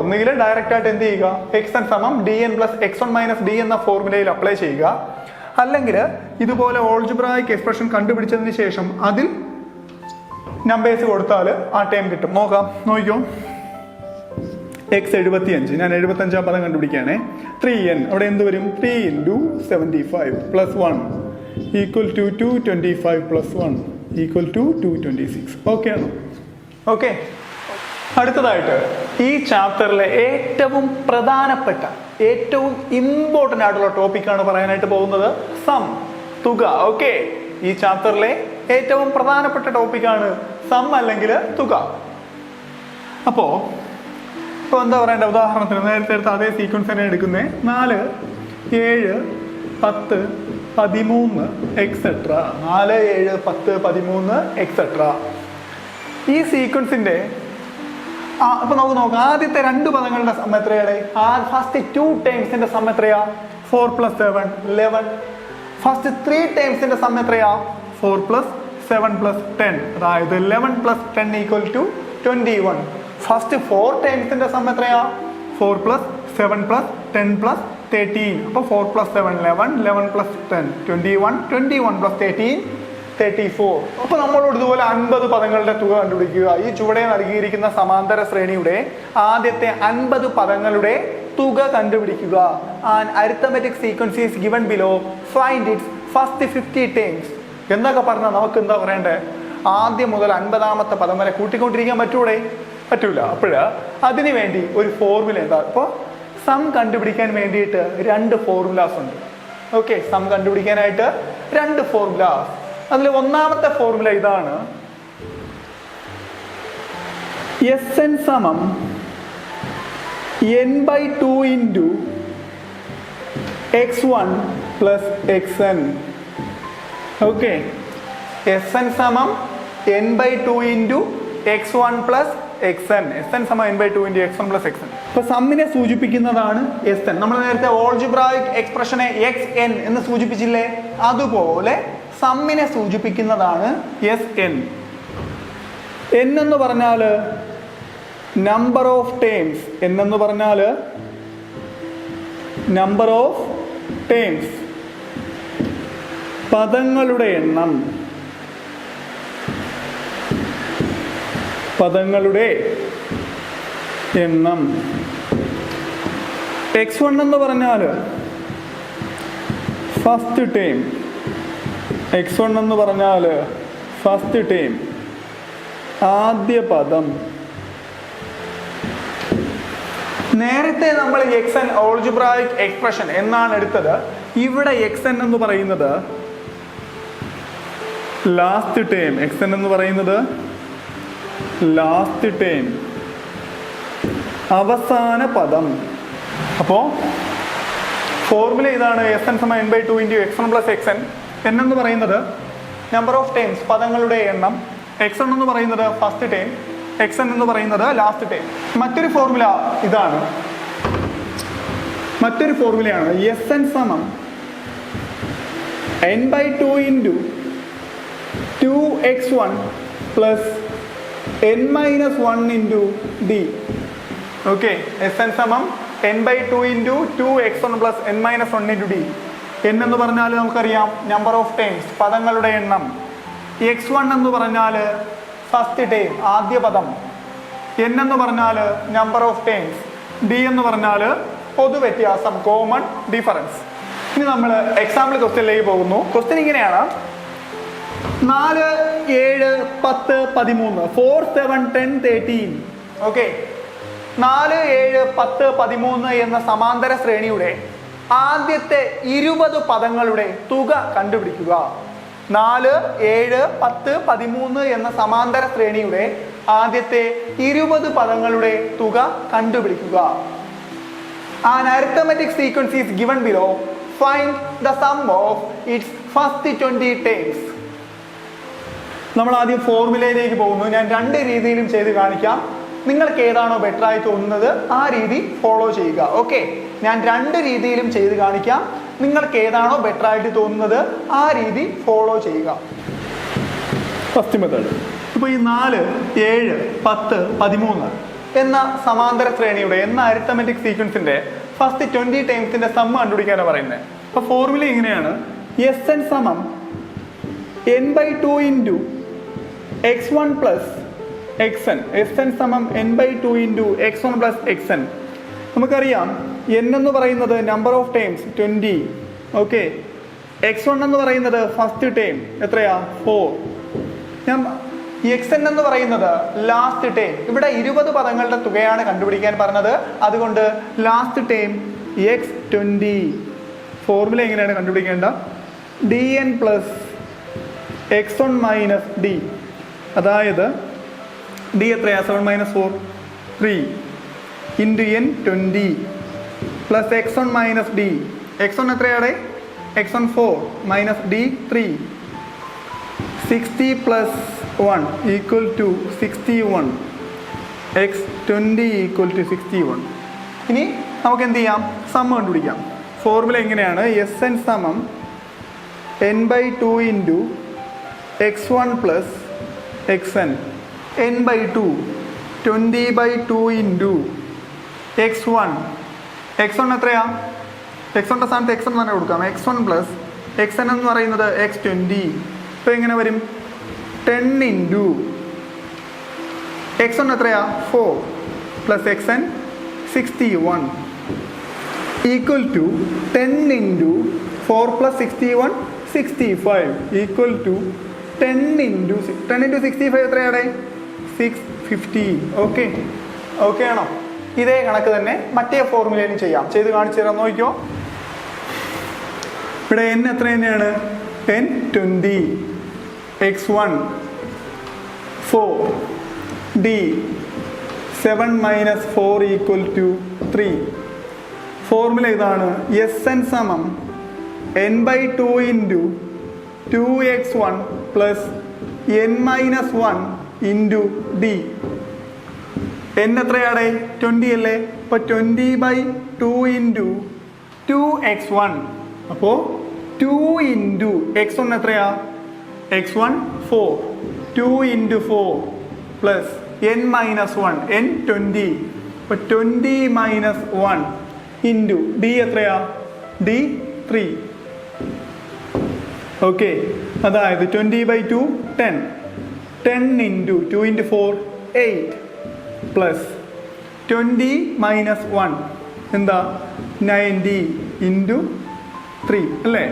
ഒന്നുകിൽ ഡയറക്റ്റ് ആയിട്ട് എന്ത് ചെയ്യുക, xn സമം dn plus x1 minus d എന്ന ഫോർമുലയിൽ അപ്ലൈ ചെയ്യുക. അല്ലെങ്കിൽ ഇതുപോലെ ഓൾജിബ്രായിക് എക്സ്പ്രഷൻ കണ്ടുപിടിച്ചതിന് ശേഷം അതിൽ നമ്പേഴ്സ് കൊടുത്താൽ ആ ടൈം കിട്ടും. നോക്കാം, നോക്കിയോ. x 75, ഞാൻ 75ാം പദം കണ്ടുപിടിക്കുകയാണേ. 3n, അവിടെ എന്ത് വരും? 3 into 75 plus 1 equal to 225 plus 1 equal to 226. Okay ആണോ? ഓക്കെ. അടുത്തതായിട്ട് ഈ ചാപ്റ്ററിലെ ഏറ്റവും പ്രധാനപ്പെട്ട, ഏറ്റവും ഇമ്പോർട്ടൻ്റ് ആയിട്ടുള്ള ടോപ്പിക്കാണ് പറയാനായിട്ട് പോകുന്നത്, സം, തുക. ഓക്കെ, ഈ ചാപ്റ്ററിലെ ഏറ്റവും പ്രധാനപ്പെട്ട ടോപ്പിക്കാണ് സം അല്ലെങ്കിൽ തുക. അപ്പോൾ എന്താ പറയണ്ട, ഉദാഹരണത്തിന് നേരത്തെ എടുത്ത അതേ സീക്വൻസ് തന്നെ എടുക്കുന്നേ. 4, 7, 10, 13 എക്സെട്ര. 4, 7, 10, 13 എക്സെട്ര. ഈ സീക്വൻസിന്റെ അപ്പൊ നമുക്ക് നോക്കാം. ആദ്യത്തെ 2 പദങ്ങളുടെ സം എത്രയാണ്? ഫസ്റ്റ് 2 ടൈംസിന്റെ സം എത്രയാ? 4 പ്ലസ് 7 11. ഫസ്റ്റ് 3 ടൈംസിന്റെ സം എത്രയാ? 4 പ്ലസ് 7 പ്ലസ് 10, അതായത് 11 പ്ലസ് 10 ഈക്വൽ ടു 21. ഫസ്റ്റ് 4 ടൈംസിന്റെ സം എത്രയാ? 4 പ്ലസ് 7 പ്ലസ് 10 പ്ലസ് 13. അപ്പോൾ 4 പ്ലസ് 7 11, 11 പ്ലസ് 10 21, 21 പ്ലസ് 13 34. അപ്പോൾ നമ്മളോട് ഇതുപോലെ 50 പദങ്ങളുടെ തുക കണ്ടുപിടിക്കുക. ഈ ചുവടെ നൽകിയിരിക്കുന്ന സമാന്തര ശ്രേണിയുടെ ആദ്യത്തെ 50 പദങ്ങളുടെ തുക കണ്ടുപിടിക്കുക. An arithmetic sequence is given below, find it's first 50 times എന്നൊക്കെ പറഞ്ഞാൽ നമുക്ക് എന്താ പറയണ്ടേ? ആദ്യം മുതൽ 50ാമത്തെ പദം വരെ കൂട്ടിക്കൊണ്ടിരിക്കാൻ പറ്റൂല. അപ്പോൾ അതിനു വേണ്ടി ഒരു ഫോർമുല എന്താ? ഇപ്പോൾ സം കണ്ടുപിടിക്കാൻ വേണ്ടിയിട്ട് 2 ഫോർമുലാസ് ഉണ്ട്. ഓക്കെ, സം കണ്ടുപിടിക്കാനായിട്ട് 2 ഫോർമുലാസ്. അതിൽ ഒന്നാമത്തെ ഫോർമുല ഇതാണ്. Sn സമം n/2 into x1 plus xn. Okay, Sn സമം n/2 into x1 plus xn. Sn സമം n/2 into x1 plus xn. ഇപ്പൊ സമ്മിനെ സൂചിപ്പിക്കുന്നതാണ് Sn. നമ്മൾ നേരത്തെ ഓൾജിബ്രായിക് എക്സ്പ്രഷനെ xn എന്ന് സൂചിപ്പിച്ചില്ലേ? അതുപോലെ സമ്മിനെ സൂചിപ്പിക്കുന്നതാണ് Sn. n എന്ന് പറഞ്ഞാൽ നമ്പർ ഓഫ് ടേംസ്. n എന്ന് പറഞ്ഞാൽ നമ്പർ ഓഫ് ടേംസ്, പദങ്ങളുടെ എണ്ണം. x1 എന്ന് പറഞ്ഞാൽ ഫസ്റ്റ് ടേം. x1 എന്ന് പറഞ്ഞാൽ ഫസ്റ്റ് ടേം, ആദ്യ പദം. നേരത്തെ നമ്മൾ xn ഓൾജിബ്രായിക് എക്സ്പ്രഷൻ എന്നാണ് എടുത്തത്. ഇവിടെ xn എന്ന് പറയുന്നത് ലാസ്റ്റ് ടേം. xn എന്ന് പറയുന്നത് ലാസ്റ്റ് ടേം, അവസാന പദം. അപ്പോൾ ഫോർമുല ഇതാണ്. Sn സമം n/2 into x1 plus xn. n എന്ന് പറയുന്നത് നമ്പർ ഓഫ് ടൈംസ്, പദങ്ങളുടെ എണ്ണം. x1 എന്ന് പറയുന്നത് ഫസ്റ്റ് ടൈം, xn എന്ന് പറയുന്നത് ലാസ്റ്റ് ടൈം. മറ്റൊരു ഫോർമുല ഇതാണ്. മറ്റൊരു ഫോർമുലയാണ് Sn സമം n/2 into 2x1 plus n-1 into d. Okay, Sn സമം n/2 into 2x1 plus n-1 into d. n എന്ന് പറഞ്ഞാൽ നമുക്കറിയാം നമ്പർ ഓഫ് ടേംസ്, പദങ്ങളുടെ എണ്ണം. x1 എന്ന് പറഞ്ഞാൽ ഫസ്റ്റ് ടേം, ആദ്യ പദം. n എന്ന് പറഞ്ഞാൽ നമ്പർ ഓഫ് ടേംസ്. d എന്ന് പറഞ്ഞാൽ പൊതുവ്യത്യാസം, കോമൺ ഡിഫറൻസ്. ഇനി നമ്മൾ എക്സാമ്പിൾ ക്വസ്റ്റ്യനിലേക്ക് പോകുന്നു. ക്വസ്റ്റ്യൻ ഇങ്ങനെയാണ്: 4, 7, 10, 13, 4, 7, 10, 13. ഓക്കെ, 4, 7, 10, 13 എന്ന സമാന്തര ശ്രേണിയുടെ ആദ്യത്തെ 20 പദങ്ങളുടെ തുക കണ്ടുപിടിക്കുക. 4, 7, 10, 13 എന്ന സമാന്തര ശ്രേണിയുടെ ആദ്യത്തെ 20 പദങ്ങളുടെ തുക കണ്ടുപിടിക്കുക. An arithmetic sequence is given below. Find the sum of its first 20 terms. നമ്മൾ ആദ്യം ഫോർമുലയിലേക്ക് പോകുന്നു. ഞാൻ രണ്ട് രീതിയിലും ചെയ്ത് കാണിക്കാം. നിങ്ങൾക്ക് ഏതാണോ ബെറ്റർ ആയി തോന്നുന്നത് ആ രീതി ഫോളോ ചെയ്യുക. ഓക്കെ, ഞാൻ രണ്ട് രീതിയിലും ചെയ്ത് കാണിക്കാം. നിങ്ങൾക്ക് ഏതാണോ ബെറ്റർ ആയിട്ട് തോന്നുന്നത് ആ രീതി ഫോളോ ചെയ്യുക. First method. ഇപ്പോൾ ഈ 4, 7, 10, 13 എന്ന സമാന്തര ശ്രേണിയുടെ എന്ന അരിത്തമെറ്റിക് സീക്വൻസിന്റെ ഫസ്റ്റ് 20 ടൈംസിന്റെ സമ്മ കണ്ടുപിടിക്കാനാണ് പറയുന്നത്. അപ്പൊ ഫോർമുല ഇങ്ങനെയാണ്: Sn സമം n/2 into x1 plus xn. Sn സമം n/2 into x1 plus xn. നമുക്കറിയാം n എന്ന് പറയുന്നത് number of times 20. Okay, x1 എന്ന് പറയുന്നത് ഫസ്റ്റ് ടൈം എത്രയാ 4. ഞാൻ xn എന്ന് പറയുന്നത് ലാസ്റ്റ് ടൈം. ഇവിടെ 20 പദങ്ങളുടെ തുകയാണ് കണ്ടുപിടിക്കാൻ പറഞ്ഞത്. അതുകൊണ്ട് ലാസ്റ്റ് ടൈം x20. ഫോർമുല എങ്ങനെയാണ് കണ്ടുപിടിക്കേണ്ട? dn plus x1 minus d. അതായത് d എത്രയാ? 7 minus 4 3 into n 20 plus x1 minus d. x1 എത്രയാണ്? x1 4 minus d 3. 60 plus 1 equal to 61. x20 equal to 61. ഇനി നമുക്ക് എന്ത് ചെയ്യാം? സമ്മ കണ്ടുപിടിക്കാം. ഫോർമുല എങ്ങനെയാണ്? Sn സമം n/2 into x1 plus xn. n/2 20/2 into x1. x1 എത്രയാ? x1ന്റെ സ്ഥാനത്ത് x1 തന്നെ കൊടുക്കാം. x1 പ്ലസ് xn എന്ന് പറയുന്നത് x20. ഇപ്പോൾ എങ്ങനെ വരും? 10 ഇൻറ്റു x1 എത്രയാ? 4 plus xn 61 equal to 10 into 4 plus 61 65 equal to 10 into 65 എത്രയാണ്? 650. ഓക്കെ, ഓക്കെ ആണോ? ഇതേ കണക്ക് തന്നെ മറ്റേ ഫോർമുലയിലും ചെയ്യാം. ചെയ്ത് കാണിച്ചു തരാം, നോക്കിക്കോ. ഇവിടെ n എത്ര തന്നെയാണ്? n 20, x1 4, d 7 minus 4 equal to 3. Formula ഇതാണ്: Sn സമം n/2 into 2x1 plus n-1 into d. n എത്രയാണ്? 20 അല്ലേ? അപ്പോൾ 20/2 ഇൻറ്റു 2x1. അപ്പോൾ 2 ഇൻറ്റു x1 എത്രയാ? x1 4 2 into 4 plus n-1 n 20. അപ്പോൾ 20 മൈനസ് 1 ഇൻറ്റു d എത്രയാ? d 3. ഓക്കെ, അതായത് 20/2 10. 10 ഇൻറ്റു 2 ഇൻറ്റു 4 8 പ്ലസ് 20 മൈനസ് 1 എന്താ? 90 ഇൻറ്റു 3 അല്ലേ?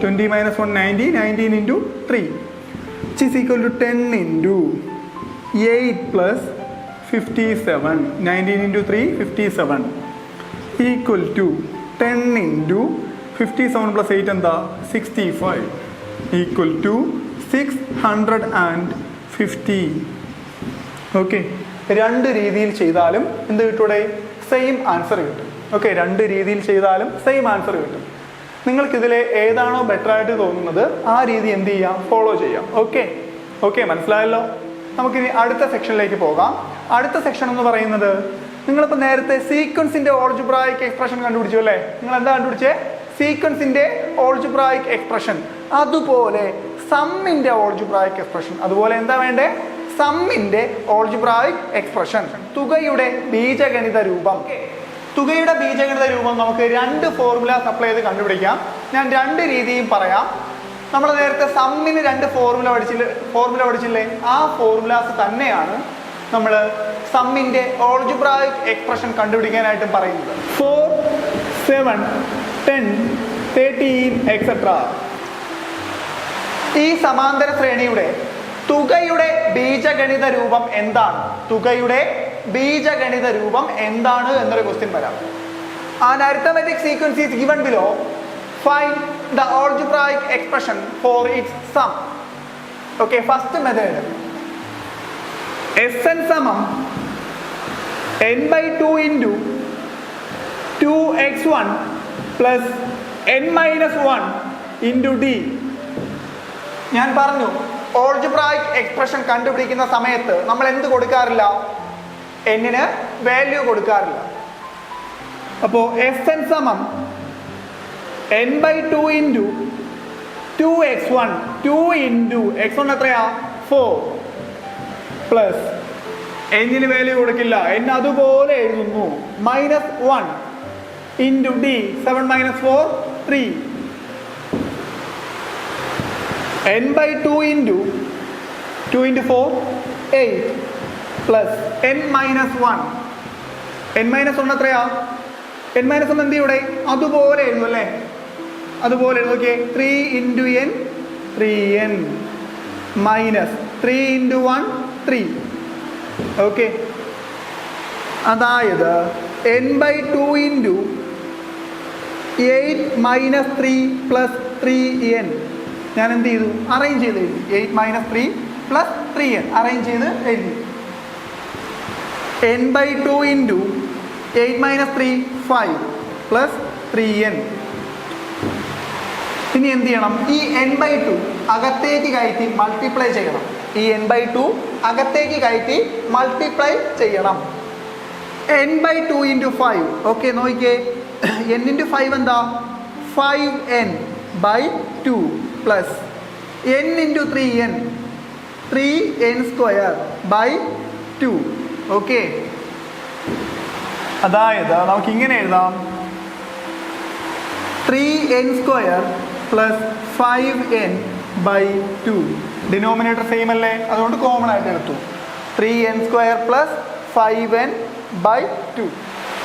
20 minus 1 90. 19 into 3 which is equal to 10 into 8 plus 57. 19 into 3 57 equal to 10 into 57 plus 8 എന്താ? 65 equal to 650. Okay, രണ്ട് രീതിയിൽ ചെയ്താലും എന്ത് കിട്ടൂടെ? സെയിം ആൻസർ കിട്ടും. ഓക്കെ, രണ്ട് രീതിയിൽ ചെയ്താലും സെയിം ആൻസർ കിട്ടും. നിങ്ങൾക്കിതിലെ ഏതാണോ ബെറ്റർ ആയിട്ട് തോന്നുന്നത് ആ രീതി എന്ത് ചെയ്യാം? ഫോളോ ചെയ്യാം. ഓക്കെ, ഓക്കെ, മനസ്സിലായല്ലോ. നമുക്കിനി അടുത്ത സെക്ഷനിലേക്ക് പോകാം. അടുത്ത സെക്ഷൻ എന്ന് പറയുന്നത് നിങ്ങളിപ്പോൾ നേരത്തെ സീക്വൻസിന്റെ ഓൾജിബ്രായിക് എക്സ്പ്രഷൻ കണ്ടുപിടിച്ചു അല്ലേ? നിങ്ങൾ എന്താ കണ്ടുപിടിച്ചേ? സീക്വൻസിന്റെ ഓൾജിബ്രായിക് എക്സ്പ്രഷൻ. അതുപോലെ സമ്മിന്റെ ഓൾജിബ്രായിക് എക്സ്പ്രഷൻ. അതുപോലെ എന്താ വേണ്ടേ? സമ്മിന്റെ ഓൾജിബ്രായിക് എക്സ്പ്രഷൻ. തുകയുടെ ബീജഗണിത രൂപം. തുകയുടെ ബീജഗണിത രൂപം നമുക്ക് രണ്ട് ഫോർമുലാസ് അപ്ലൈ ചെയ്ത് കണ്ടുപിടിക്കാം. ഞാൻ രണ്ട് രീതിയും പറയാം. നമ്മൾ നേരത്തെ സമ്മിന് രണ്ട് ഫോർമുല പഠിച്ചില്ലേ? ആ ഫോർമുലാസ് തന്നെയാണ് നമ്മൾ സമ്മിന്റെ ഓൾജിബ്രായിക് എക്സ്പ്രഷൻ കണ്ടുപിടിക്കാനായിട്ട് പറയുന്നത്. 4, 7, 10, 13 എക്സെട്ര. ഈ സമാന്തര ശ്രേണിയുടെ തുകയുടെ ബീജഗണിത രൂപം എന്താണ്? തുകയുടെ ബീജഗണിത രൂപം എന്താണ് എന്നൊരു ക്വസ്റ്റ്യൻ വരാം. An arithmetic sequence is given below. Find the algebraic expression for its sum. Okay, first method. Sn സമം n/2 into 2x1 plus n-1 into d. ഞാൻ പറഞ്ഞു ഓൾജിബ്രായിക് എക്സ്പ്രഷൻ കണ്ടുപിടിക്കുന്ന സമയത്ത് നമ്മൾ എന്ത് കൊടുക്കാറില്ല? എന്നിന് വാല്യൂ കൊടുക്കാറില്ല. അപ്പോൾ Sn സമം n/2 into 2x1. 2 into x1 എത്രയാ? 4 പ്ലസ് എന്നിന് വാല്യൂ കൊടുക്കില്ല, n അതുപോലെ എഴുതുന്നു, -1 into d. 7 - 4 3. n/2 into 2 into 4 8 plus n-1. n-1 എത്രയാ? n-1 എന്ത് ഇവിടെ അതുപോലെ എഴുതും അല്ലേ? അതുപോലെ എഴുതും. Okay, 3 into n 3n minus 3 into 1 3. Okay, അതായത് n/2 into 8 - 3 plus 3n. ഞാൻ എന്ത് ചെയ്തു? അറേഞ്ച് ചെയ്ത് എഴുതി. 8 - 3 plus 3n അറേഞ്ച് ചെയ്ത് എഴുതി. n/2 into 8 - 3 5 plus 3n. ഇനി എന്ത് ചെയ്യണം? ഈ n/2 അകത്തേക്ക് കയറ്റി മൾട്ടിപ്ലൈ ചെയ്യണം. ഈ n/2 അകത്തേക്ക് കയറ്റി മൾട്ടിപ്ലൈ ചെയ്യണം. n/2 into 5. ഓക്കെ, നോക്കിക്കേ, n into 5 എന്താ? 5n/2 plus n into 3n 3n² okay, അതായത് നമുക്ക് ഇങ്ങനെ എഴുതാം: 3n² plus 5n/2. Denominator same അല്ലേ? അതുകൊണ്ട് കോമൺ ആയിട്ട് എടുത്തു. 3n² plus 5n/2.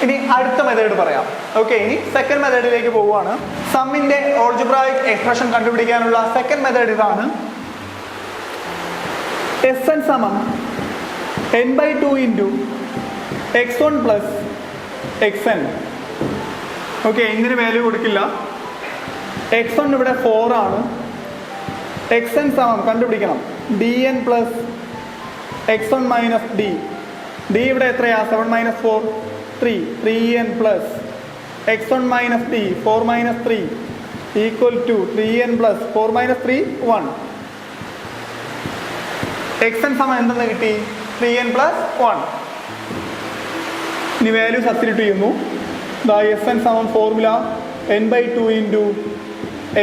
ഇനി അടുത്ത മെത്തേഡ് പറയാം. ഓക്കെ, ഇനി സെക്കൻഡ് മെത്തേഡിലേക്ക് പോവുകയാണ്. സമ്മിന്റെ ഓൾജിബ്രായിക് എക്സ്പ്രഷൻ കണ്ടുപിടിക്കാനുള്ള സെക്കൻഡ് മെത്തേഡ് ഇതാണ്. Sn സമം n/2 into x1 plus xn. Okay, ഇതിന് വാല്യൂ കൊടുക്കില്ല. x1 ഇവിടെ 4 ആണ്. xn സമം കണ്ടുപിടിക്കണം dn plus x1 minus d. d ഇവിടെ എത്രയാ? 7 - 4 3. 3n plus x1 minus d 4 - 3 equal to 3n plus 4 - 3 1. xn സമം എന്തെന്ന് കിട്ടി? 3n plus 1. ഇനി വാല്യൂ സബ്സ്റ്റിറ്റ്യൂട്ട് ചെയ്യുന്നു. Sn സമം formula n/2 into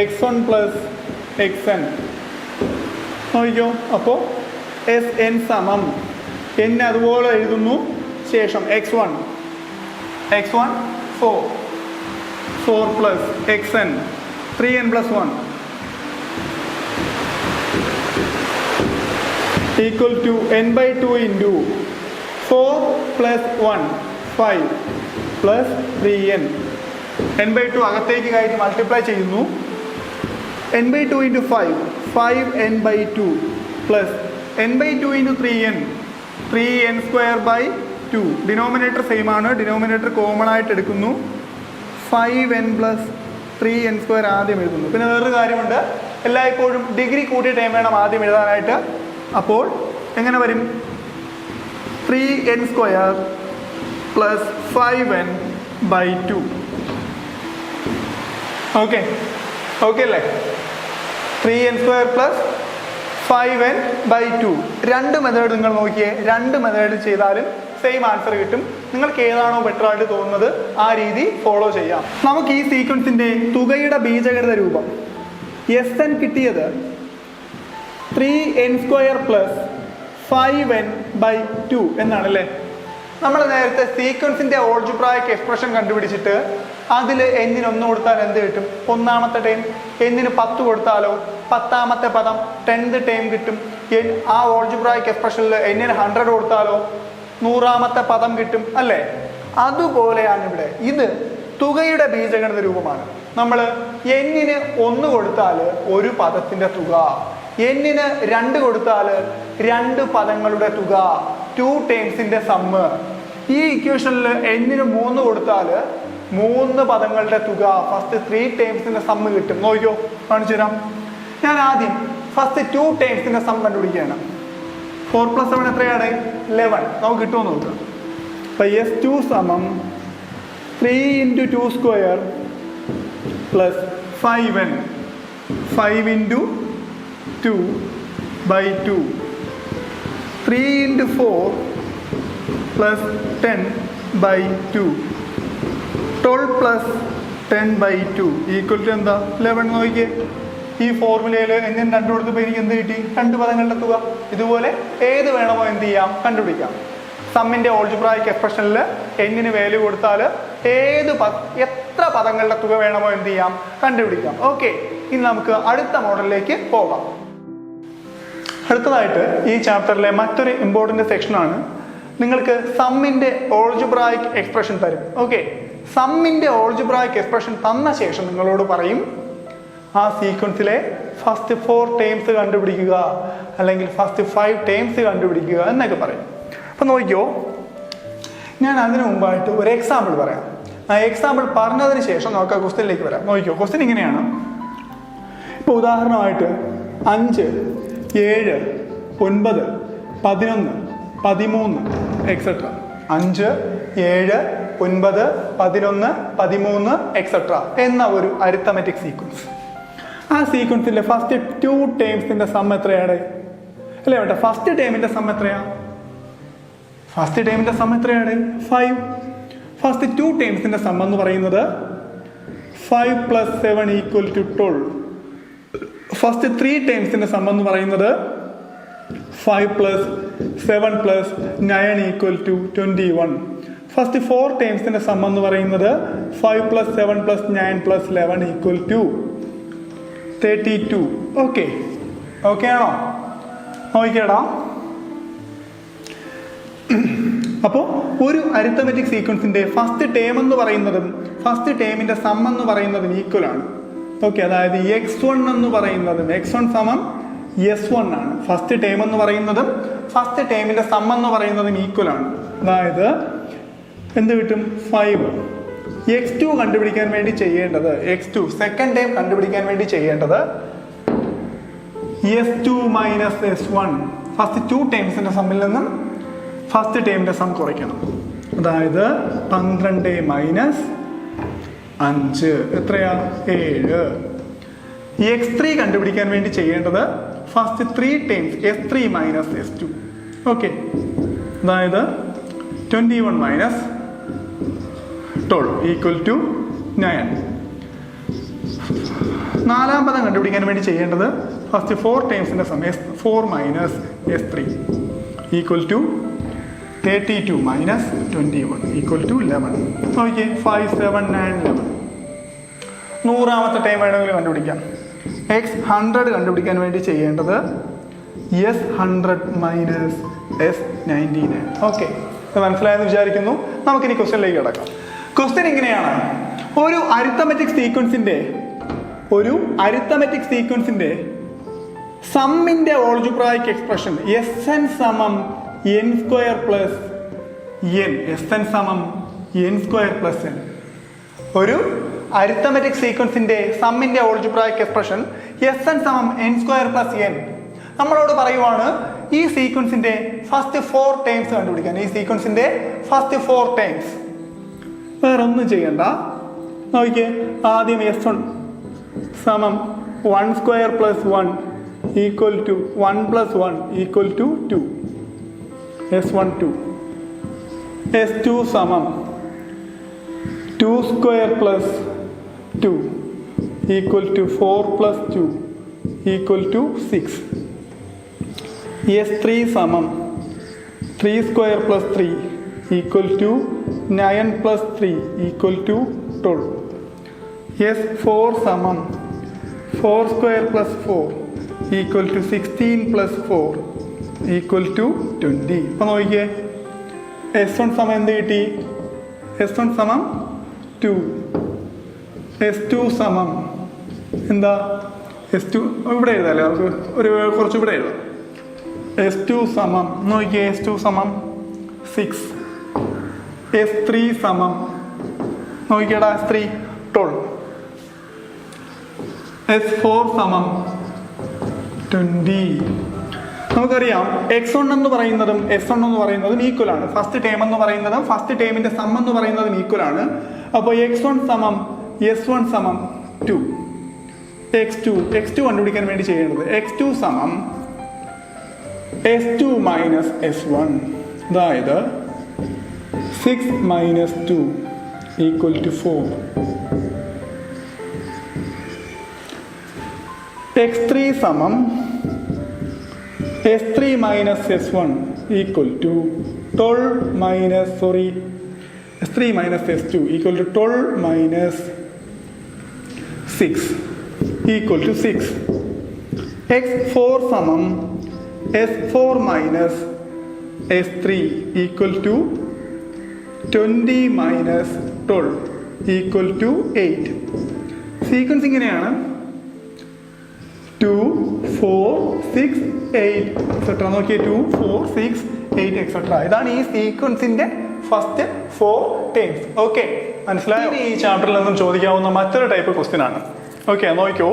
x1 plus xn. നോക്കിക്കോ, അപ്പോൾ Sn സമം n അതുപോലെ എഴുതുന്നു, ശേഷം x1 4 plus xn 3n plus 1 equal to n/2 into 4 plus 1 5 plus 3n. n/2 അകത്തേക്ക് കയറ്റി മൾട്ടിപ്ലൈ ചെയ്യുന്നു. n/2 into 5 5n/2 plus n/2 into 3n 3n²/2. Denominator same ആണ്, ഡിനോമിനേറ്റർ കോമൺ ആയിട്ട് എടുക്കുന്നു. 5n പ്ലസ് 3n² ആദ്യം എഴുതുന്നു. പിന്നെ വേറൊരു കാര്യമുണ്ട്, എല്ലായ്പ്പോഴും ഡിഗ്രി കൂട്ടിയ ടൈം വേണം ആദ്യം എഴുതാനായിട്ട്. അപ്പോൾ എങ്ങനെ വരും? 3n² plus 5n/2. ഓക്കെ അല്ലേ? 3n² plus 5n/2. രണ്ട് മെത്തേഡ് നിങ്ങൾ നോക്കിയേ, രണ്ട് മെത്തേഡ് ചെയ്താലും സെയിം ആൻസർ കിട്ടും. നിങ്ങൾക്ക് ഏതാണോ ബെറ്റർ ആയിട്ട് തോന്നുന്നത് ആ രീതി ഫോളോ ചെയ്യാം. നമുക്ക് ഈ സീക്വൻസിന്റെ തുകയുടെ ബീജഗണിത രൂപം Sn കിട്ടിയത് 3n² + 5n/2 എന്നാണ് അല്ലേ. നമ്മൾ നേരത്തെ സീക്വൻസിന്റെ ഓൾജിബ്രായിക് എക്സ്പ്രഷൻ കണ്ടുപിടിച്ചിട്ട് അതിൽ എന്നിന് 1 കൊടുത്താൽ എന്ത് കിട്ടും? ഒന്നാമത്തെ ടൈം. എന്നിന് 10 കൊടുത്താലോ 10ാമത്തെ പദം 10th ടൈം കിട്ടും. ആ ഓൾജിബ്രായിക് എക്സ്പ്രഷനിൽ എന്നിന് 100 കൊടുത്താലോ 100ാമത്തെ പദം കിട്ടും അല്ലേ. അതുപോലെയാണ് ഇവിടെ. ഇത് തുകയുടെ ബീജഗണിത രൂപമാണ്. നമ്മൾ എന്നിന് 1 കൊടുത്താൽ ഒരു പദത്തിന്റെ തുക, എന്നിന് 2 കൊടുത്താൽ 2 പദങ്ങളുടെ തുക, 2 ടേംസിന്റെ സമ്മ്. ഈ ഇക്വേഷനിൽ എന്നിന് 3 കൊടുത്താൽ 3 പദങ്ങളുടെ തുക, ഫസ്റ്റ് 3 ടേംസിന്റെ സമ്മ് കിട്ടും. നോക്കിയോ, കാണിച്ചു തരാം. ഞാൻ ആദ്യം ഫസ്റ്റ് 2 ടേംസിന്റെ സം കണ്ടുപിടിക്കുകയാണ്. 4 + 7 എത്രയാണ്? 11. നമുക്ക് കിട്ടുമോ നോക്കാം. അപ്പൊ S2 = 3 × 2² + 5n, 5 × 2/2, 3 × 4 + 10/2, 12 + 10/2 = എന്താ? 11. നോക്കിയേ, ഈ ഫോർമുലയിൽ എന്നിന് 2 കൊടുത്തപ്പോൾ എനിക്ക് എന്ത് കിട്ടി? 2 പദങ്ങളുടെ തുക. ഇതുപോലെ ഏത് വേണമോ എന്ത് ചെയ്യാം? കണ്ടുപിടിക്കാം. സമ്മിന്റെ ഓൾജിബ്രായിക് എക്സ്പ്രഷനിൽ എന്നിന് വാല്യൂ കൊടുത്താൽ എത്ര പദങ്ങളുടെ തുക വേണമോ എന്ത് ചെയ്യാം? കണ്ടുപിടിക്കാം. ഓക്കെ, ഇനി നമുക്ക് അടുത്ത മോഡലിലേക്ക് പോകാം. അടുത്തതായിട്ട് ഈ ചാപ്റ്ററിലെ മറ്റൊരു ഇമ്പോർട്ടൻ്റ് സെക്ഷനാണ്. നിങ്ങൾക്ക് സമ്മിന്റെ ഓൾജിബ്രായിക് എക്സ്പ്രഷൻ തരും. ഓക്കെ, സമ്മിന്റെ ഓൾജിബ്രായിക് എക്സ്പ്രഷൻ തന്ന ശേഷം നിങ്ങളോട് പറയും ആ സീക്വൻസിലെ ഫസ്റ്റ് 4 ടേംസ് കണ്ടുപിടിക്കുക, അല്ലെങ്കിൽ ഫസ്റ്റ് 5 ടേംസ് കണ്ടുപിടിക്കുക എന്നൊക്കെ പറയും. അപ്പം നോക്കിയോ, ഞാൻ അതിനു മുമ്പായിട്ട് ഒരു എക്സാമ്പിൾ പറയാം. ആ എക്സാമ്പിൾ പറഞ്ഞതിന് ശേഷം നമുക്ക് ആ ക്വസ്റ്റ്യനിലേക്ക് വരാം. നോക്കിയോ, ക്വസ്റ്റ്യൻ ഇങ്ങനെയാണ്. ഇപ്പോൾ ഉദാഹരണമായിട്ട് 5, 7, 9, 11, 13 എക്സെട്ര. 5, 7, 9, 11, 13 എക്സെട്ര എന്ന ഒരു അരിത്തമെറ്റിക് സീക്വൻസ്. ആ സീക്വൻസിന്റെ ഫസ്റ്റ് 2 ടേംസിന്റെ സം എത്രയാണ്? അല്ലേ വേണ്ട, ഫസ്റ്റ് ടേമിന്റെ സം എത്രയാ? ഫസ്റ്റ് ടേമിന്റെ സം എത്രയാണ്? 5. ഫസ്റ്റ് 2 ടേംസിന്റെ സം എന്ന് പറയുന്നത് 5 + 7 = 12. ഫസ്റ്റ് 3 ടേംസിന്റെ സം എന്ന് പറയുന്നത് 5 + 7 + 9 = 21. ഫസ്റ്റ് 4 ടേംസിന്റെ സം എന്ന് പറയുന്നത് 5 + 7 + 9 + 11 = 32. ഓക്കെ, ഓക്കെ ആണോ? നോക്കിക്കേടാ. അപ്പോൾ ഒരു അരിത്തമെറ്റിക് സീക്വൻസിന്റെ ഫസ്റ്റ് ടേം എന്ന് പറയുന്നതും ഫസ്റ്റ് ടേമിന്റെ സം എന്ന് പറയുന്നതും ഈക്വൽ ആണ്. ഓക്കെ, അതായത് x1 എന്ന് പറയുന്നതും x1 = S1 ആണ്. ഫസ്റ്റ് ടേം എന്ന് പറയുന്നതും ഫസ്റ്റ് ടേമിന്റെ സം എന്ന് പറയുന്നതും ഈക്വൽ ആണ്. അതായത് എന്ത് കിട്ടും? 5. x2 കണ്ടുപിടിക്കാൻ വേണ്ടി ചെയ്യേണ്ടത്, x2 സെക്കൻഡ് ടൈം കണ്ടുപിടിക്കാൻ വേണ്ടി ചെയ്യേണ്ടത് S2 - S1, ഫസ്റ്റ് 2 ടേംസിന്റെ സമ്മിൽ നിന്നും ഫസ്റ്റ് ടേമിന്റെ സം കുറയ്ക്കണം. അതായത് 12 - 5 എത്രയാ? 7. x3 കണ്ടുപിടിക്കാൻ വേണ്ടി ചെയ്യേണ്ടത് first 3 terms S3 - S2. Okay, അതായത് 21 - 12 = 9. 4ാം പദം കണ്ടുപിടിക്കാൻ വേണ്ടി ചെയ്യേണ്ടത് ഫസ്റ്റ് 4 ടേംസിന്റെ സം S4 - S3 = 32 - 21 = 11. ഓക്കെ, 5, 7, 9, 11. 100ാമത്തെ ടൈം വേണമെങ്കിൽ കണ്ടുപിടിക്കാം. x100 കണ്ടുപിടിക്കാൻ വേണ്ടി ചെയ്യേണ്ടത് S100 - S99. ഓക്കെ, ഇത് മനസ്സിലായെന്ന് വിചാരിക്കുന്നു. നമുക്കിനി ക്വസ്റ്റ്യനിലേക്ക് കിടക്കാം. ക്വസ്റ്റ്യൻ ഇങ്ങനെയാണ്. ഒരു അരിത്തമെറ്റിക് സീക്വൻസിന്റെ സമ്മിന്റെ algebraic expression Sn = n² + n. Sn = n² + n. ഒരു അരിത്തമെറ്റിക് സീക്വൻസിന്റെ സമ്മിന്റെ algebraic expression Sn = n² + n. നമ്മളോട് പറയുവാണ് ഈ സീക്വൻസിന്റെ ഫസ്റ്റ് 4 ടൈംസ് കണ്ടുപിടിക്കാൻ. ഈ സീക്വൻസിന്റെ ഫസ്റ്റ് 4 ടൈംസ് വേറെ ഒന്നും ചെയ്യണ്ട. നോക്കിയേ, ആദ്യം S1 = 1² + 1 = 1 + 1 = 2. S1 2. S2 സമം 2 square plus 2 equal to 4 plus 2 equal to 6. S3 സമം 3 square plus 3 equal to 9 plus 3 equal to 12. S4 സമം 4 square plus 4 equal to 16 plus 4 equal to 20. അപ്പോൾ നോക്കിയേ, S1 സമം എന്ത് കിട്ടി? S1 സമം 2. S2 സമം എന്താ? S2 ഇവിടെ എഴുതാല്ലേ, നമുക്ക് കുറച്ച് ഇവിടെ എഴുതാം. S2 സമം നോക്കിയേ, S2 സമം 6. S3 സമം നോക്കിയടാ, S3 12. S4 സമം 20. നമുക്കറിയാം x1 എന്ന് പറയുന്നതും s1 എന്ന് പറയുന്നതും ഈക്വൽ ആണ്. ഫസ്റ്റ് ടേം എന്ന് പറയുന്നതും ഫസ്റ്റ് ടേമിന്റെ സം എന്ന് പറയുന്നതും ഈക്വൽ ആണ്. അപ്പോൾ x1 സമം s1 സമം 2. x2 കണ്ടുപിടിക്കാൻ വേണ്ടി ചെയ്യേണ്ടത് x2 സമം S2 മൈനസ് S1, അതായത് 6 മൈനസ് 2 ഈക്വൽ ടു 4. x3 സമം S3 minus S1 equal to 12 minus S3 minus S2 equal to 12 minus 6 equal to 6. x4 സമം S4 minus S3 equal to 20 minus 12 equal to 8. Sequence ഇങ്ങനെയാണ്: 2, 4, 6, 8 etcetera. നോക്കിയേ, 2, 4, 6, 8 etcetera. ഇതാണ് ഈ സീക്വൻസിന്റെ first 4 terms. Okay, മനസ്സിലായോ? ഈ ചാപ്റ്ററിൽ നിന്നും ചോദിക്കാവുന്ന മറ്റൊരു ടൈപ്പ് ക്വസ്റ്റ്യൻ ആണ്. ഓക്കെ, നോക്കിയോ,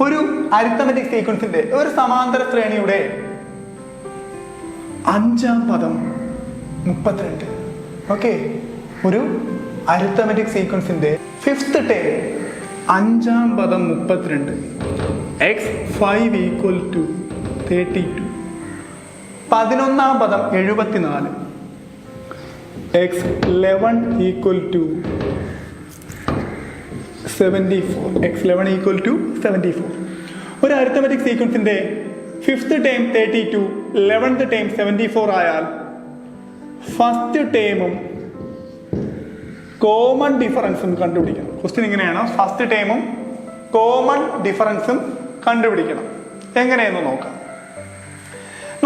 ഒരു അരിത്തമെറ്റിക് സീക്വൻസിന്റെ ഒരു സമാന്തര ശ്രേണിയുടെ 5ാം പദം 32. ഓക്കെ, ഒരു അരിത്തമെറ്റിക് സീക്വൻസിന്റെ 5th ടേം 5ാം പദം 32. x5 equal to 32. 11ാം പദം 74. x11 equal to 74. x11 equal to 74. ഒരു arithmetic സീക്വൻസിന്റെ 5th term 32, 11th term 74 ആയാൽ ഫസ്റ്റ് ടേമും കോമൺ ഡിഫറൻസും കണ്ടുപിടിക്കണം. ക്വസ്റ്റ്യൻ ഇങ്ങനെയാണ്: ഫസ്റ്റ് ടേമും കോമൺ ഡിഫറൻസും കണ്ടുപിടിക്കണം. എങ്ങനെയെന്ന് നോക്കാം.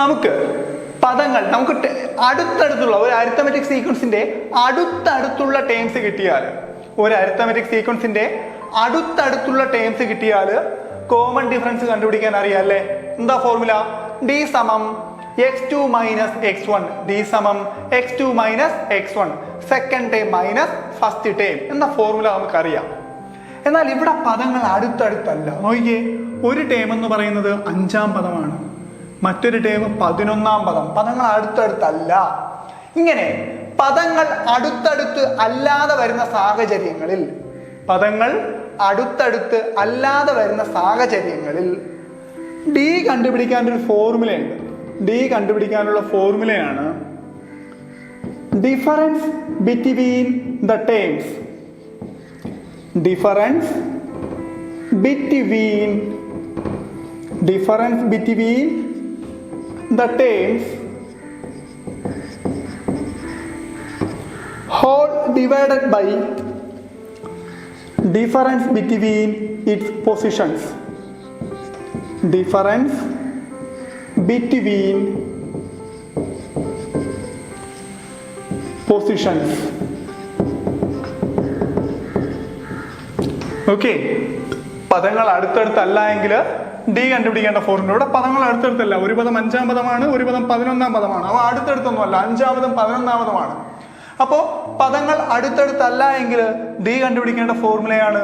നമുക്ക് പദങ്ങൾ അടുത്തടുത്തുള്ള ഒരു അരിത്തമെറ്റിക് സീക്വൻസിന്റെ അടുത്തടുത്തുള്ള ടേംസ് കിട്ടിയാൽ, ഒരു അരിത്തമെറ്റിക് സീക്വൻസിന്റെ അടുത്തടുത്തുള്ള ടേംസ് കിട്ടിയാൽ കോമൺ ഡിഫറൻസ് കണ്ടുപിടിക്കാൻ അറിയാം അല്ലേ? എന്താ ഫോർമുല? d സമം x2 മൈനസ് x1. d സമം x2 minus x1, second term minus first term എന്ന ഫോർമുല നമുക്കറിയാം. എന്നാൽ ഇവിടെ പദങ്ങൾ അടുത്തടുത്തല്ല. നോക്കിയേ, ഒരു ടേം എന്ന് പറയുന്നത് 5ാം പദമാണ്, മറ്റൊരു ടേം 11ാം പദം. പദങ്ങൾ അടുത്തടുത്തല്ല. ഇങ്ങനെ പദങ്ങൾ അടുത്തടുത്ത് അല്ലാതെ വരുന്ന സാഹചര്യങ്ങളിൽ d കണ്ടുപിടിക്കാനൊരു ഫോർമുലയുണ്ട്. d കണ്ടുപിടിക്കാനുള്ള ഫോർമുലയാണ് difference between the terms. Difference between the terms whole divided by difference between its positions. Difference between positions. Okay, പദങ്ങൾ അടുത്തടുത്തല്ല എങ്കിൽ ഡി കണ്ടുപിടിക്കേണ്ട ഫോർമുല. ഇവിടെ പദങ്ങൾ അടുത്തടുത്തല്ല. ഒരു പദം 5ാം പദമാണ്, ഒരു പദം 11ാം പദമാണ്. അവ അടുത്തടുത്തൊന്നുമല്ല, 5ാമതും 11ാമതുമാണ്. അപ്പോൾ പദങ്ങൾ അടുത്തടുത്തല്ല എങ്കിൽ ഡി കണ്ടുപിടിക്കേണ്ട ഫോർമുലയാണ്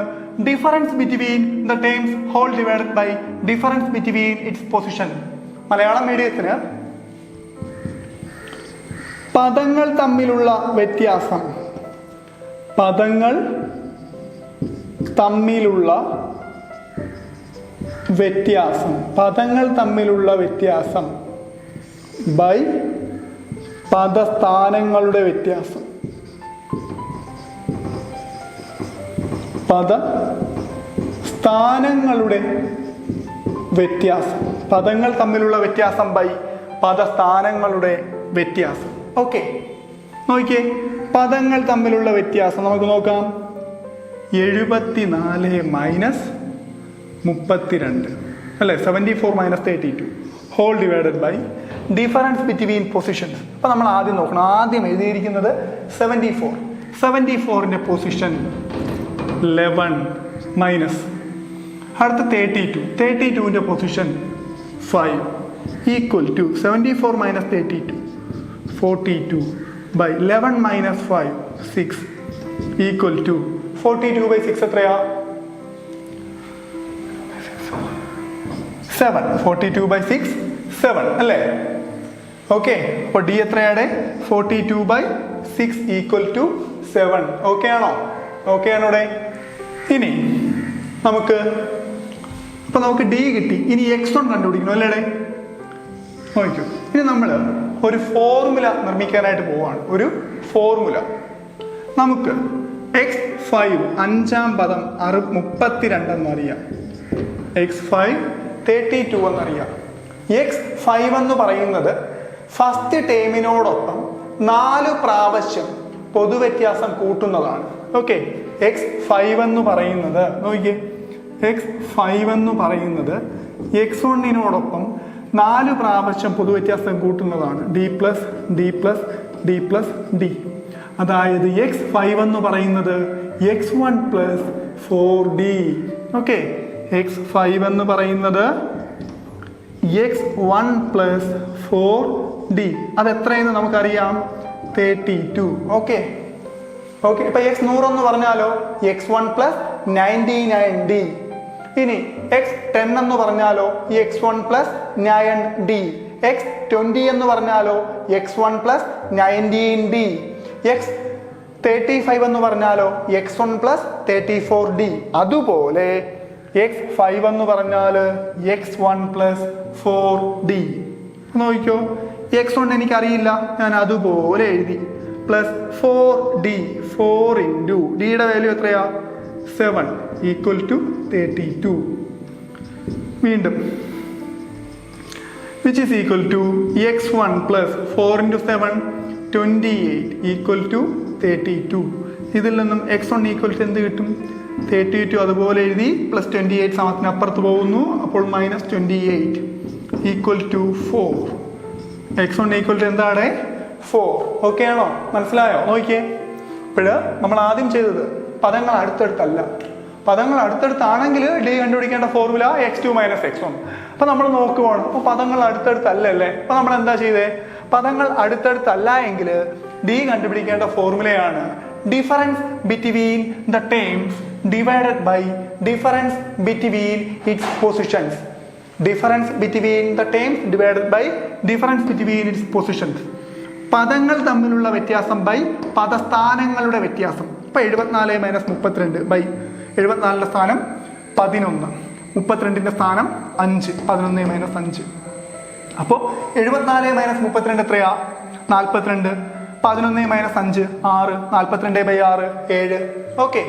difference between the terms whole divided by difference between its position. Malayalam മീഡിയത്തിന് പദങ്ങൾ തമ്മിലുള്ള വ്യത്യാസം ബൈ പദസ്ഥാനങ്ങളുടെ വ്യത്യാസം. പദസ്ഥാനങ്ങളുടെ വ്യത്യാസം. പദങ്ങൾ തമ്മിലുള്ള വ്യത്യാസം ബൈ പദസ്ഥാനങ്ങളുടെ വ്യത്യാസം. ഓക്കെ, നോക്കിയേ, പദങ്ങൾ തമ്മിലുള്ള വ്യത്യാസം നമുക്ക് നോക്കാം. 74 മൈനസ് 32 അല്ലേ, 74 minus 32 whole divided by difference between positions. അപ്പൊ നമ്മൾ ആദ്യം നോക്കണം. ആദ്യം എഴുതിയിരിക്കുന്നത് 74ന്റെ പൊസിഷൻ 11 മൈനസ് അടുത്ത 32ന്റെ position 5 equal to 74 minus 32 42 by 11 minus 5 6 equal to 42 by 6 എത്രയാ? 7. 42 ബൈ 6 7 അല്ലേ? ഓക്കെ, അപ്പോൾ ഡി എത്രയാണ്? 42 ബൈ 6 ഈക്വൽ ടു 7. ഓക്കെ ആണോ? ഓക്കെ ആണോടെ? ഇനി നമുക്ക് ഡി കിട്ടി. ഇനി x1 കണ്ടുപിടിക്കണം അല്ലേടെ? നോക്കൂ, ഇനി നമ്മൾ ഒരു ഫോർമുല നിർമ്മിക്കാനായിട്ട് പോവാണ്. ഒരു ഫോർമുല. നമുക്ക് x5 അഞ്ചാം പദം 32 എന്നറിയാം, x5 32 എന്നറിയാം. x5 എന്ന് പറയുന്നത് ഫസ്റ്റ് ടേമിനോടൊപ്പം 4 പ്രാവശ്യം പൊതുവ്യത്യാസം കൂട്ടുന്നതാണ്. ഓക്കെ, x5 എന്ന് പറയുന്നത് നോക്കിയേ, x5 എന്ന് പറയുന്നത് x1നോടൊപ്പം 4 പ്രാവശ്യം പൊതുവ്യത്യാസം കൂട്ടുന്നതാണ്. D plus D plus D plus D. അതായത് x5 എന്ന് പറയുന്നത് x1 plus 4d. Okay, x5 എന്ന് പറയുന്നത് x1 പ്ലസ് 4d. അത് എത്രയെന്ന് നമുക്കറിയാം, 32. ഓക്കെ ഓക്കെ, ഇപ്പൊ x 100 എന്ന് പറഞ്ഞാലോ x1 പ്ലസ് 99d. ഇനി x10 എന്ന് പറഞ്ഞാലോ x1 പ്ലസ് 9d. x20 എന്ന് പറഞ്ഞാലോ x1 പ്ലസ് 19d. x35 എന്ന് പറഞ്ഞാലോ x1 പ്ലസ് 34d. അതുപോലെ x5 എന്ന് പറഞ്ഞാൽ x1 പ്ലസ് 4d. നോക്കിക്കോ, x1 എനിക്കറിയില്ല, ഞാൻ അതുപോലെ എഴുതി. പ്ലസ് 4d, 4 ഇൻറ്റു ഡിയുടെ വാല്യൂ എത്രയാ? 7 ഈക്വൽ ടു 32. വീണ്ടും which is equal to x1 plus 4 into 7 28 equal to 32. ഇതിൽ നിന്നും x1 ഈക്വൽ ടു എന്ത് കിട്ടും? 32. അതുപോലെ എഴുതി. പ്ലസ് 28 സമത്തിന് അപ്പുറത്ത് പോകുന്നു, അപ്പോൾ minus 28 equal to 4. x1 equal to എന്താണ്? 4. ഓക്കെ ആണോ? മനസ്സിലായോ? നോക്കിയേ, ഇപ്പോഴ് നമ്മൾ ആദ്യം ചെയ്തത് പദങ്ങൾ അടുത്തടുത്തല്ല. പദങ്ങൾ അടുത്തടുത്താണെങ്കിൽ ഡി കണ്ടുപിടിക്കേണ്ട ഫോർമുല x2 മൈനസ് x1. അപ്പൊ നമ്മൾ നോക്കുവാണ്, അപ്പൊ പദങ്ങൾ അടുത്തടുത്തല്ലേ? അപ്പൊ നമ്മൾ എന്താ ചെയ്തേ? പദങ്ങൾ അടുത്തടുത്തല്ല എങ്കിൽ ഡി കണ്ടുപിടിക്കേണ്ട ഫോർമുലയാണ് difference between the terms divided by difference between its positions. Difference between the terms divided by difference between its positions. പദങ്ങൾ തമ്മിലുള്ള വ്യത്യാസം ബൈ പദസ്ഥാനങ്ങളുടെ വ്യത്യാസം. ഇപ്പൊ 74 മൈനസ് 32 ബൈ 74ന്റെ സ്ഥാനം 11, 32ന്റെ സ്ഥാനം 5, 11 മൈനസ് 5. അപ്പോൾ 74 മൈനസ് 32 എത്രയാ? 42. 11 മൈനസ് 5 6, 42 ബൈ 6 7. ഓക്കെ,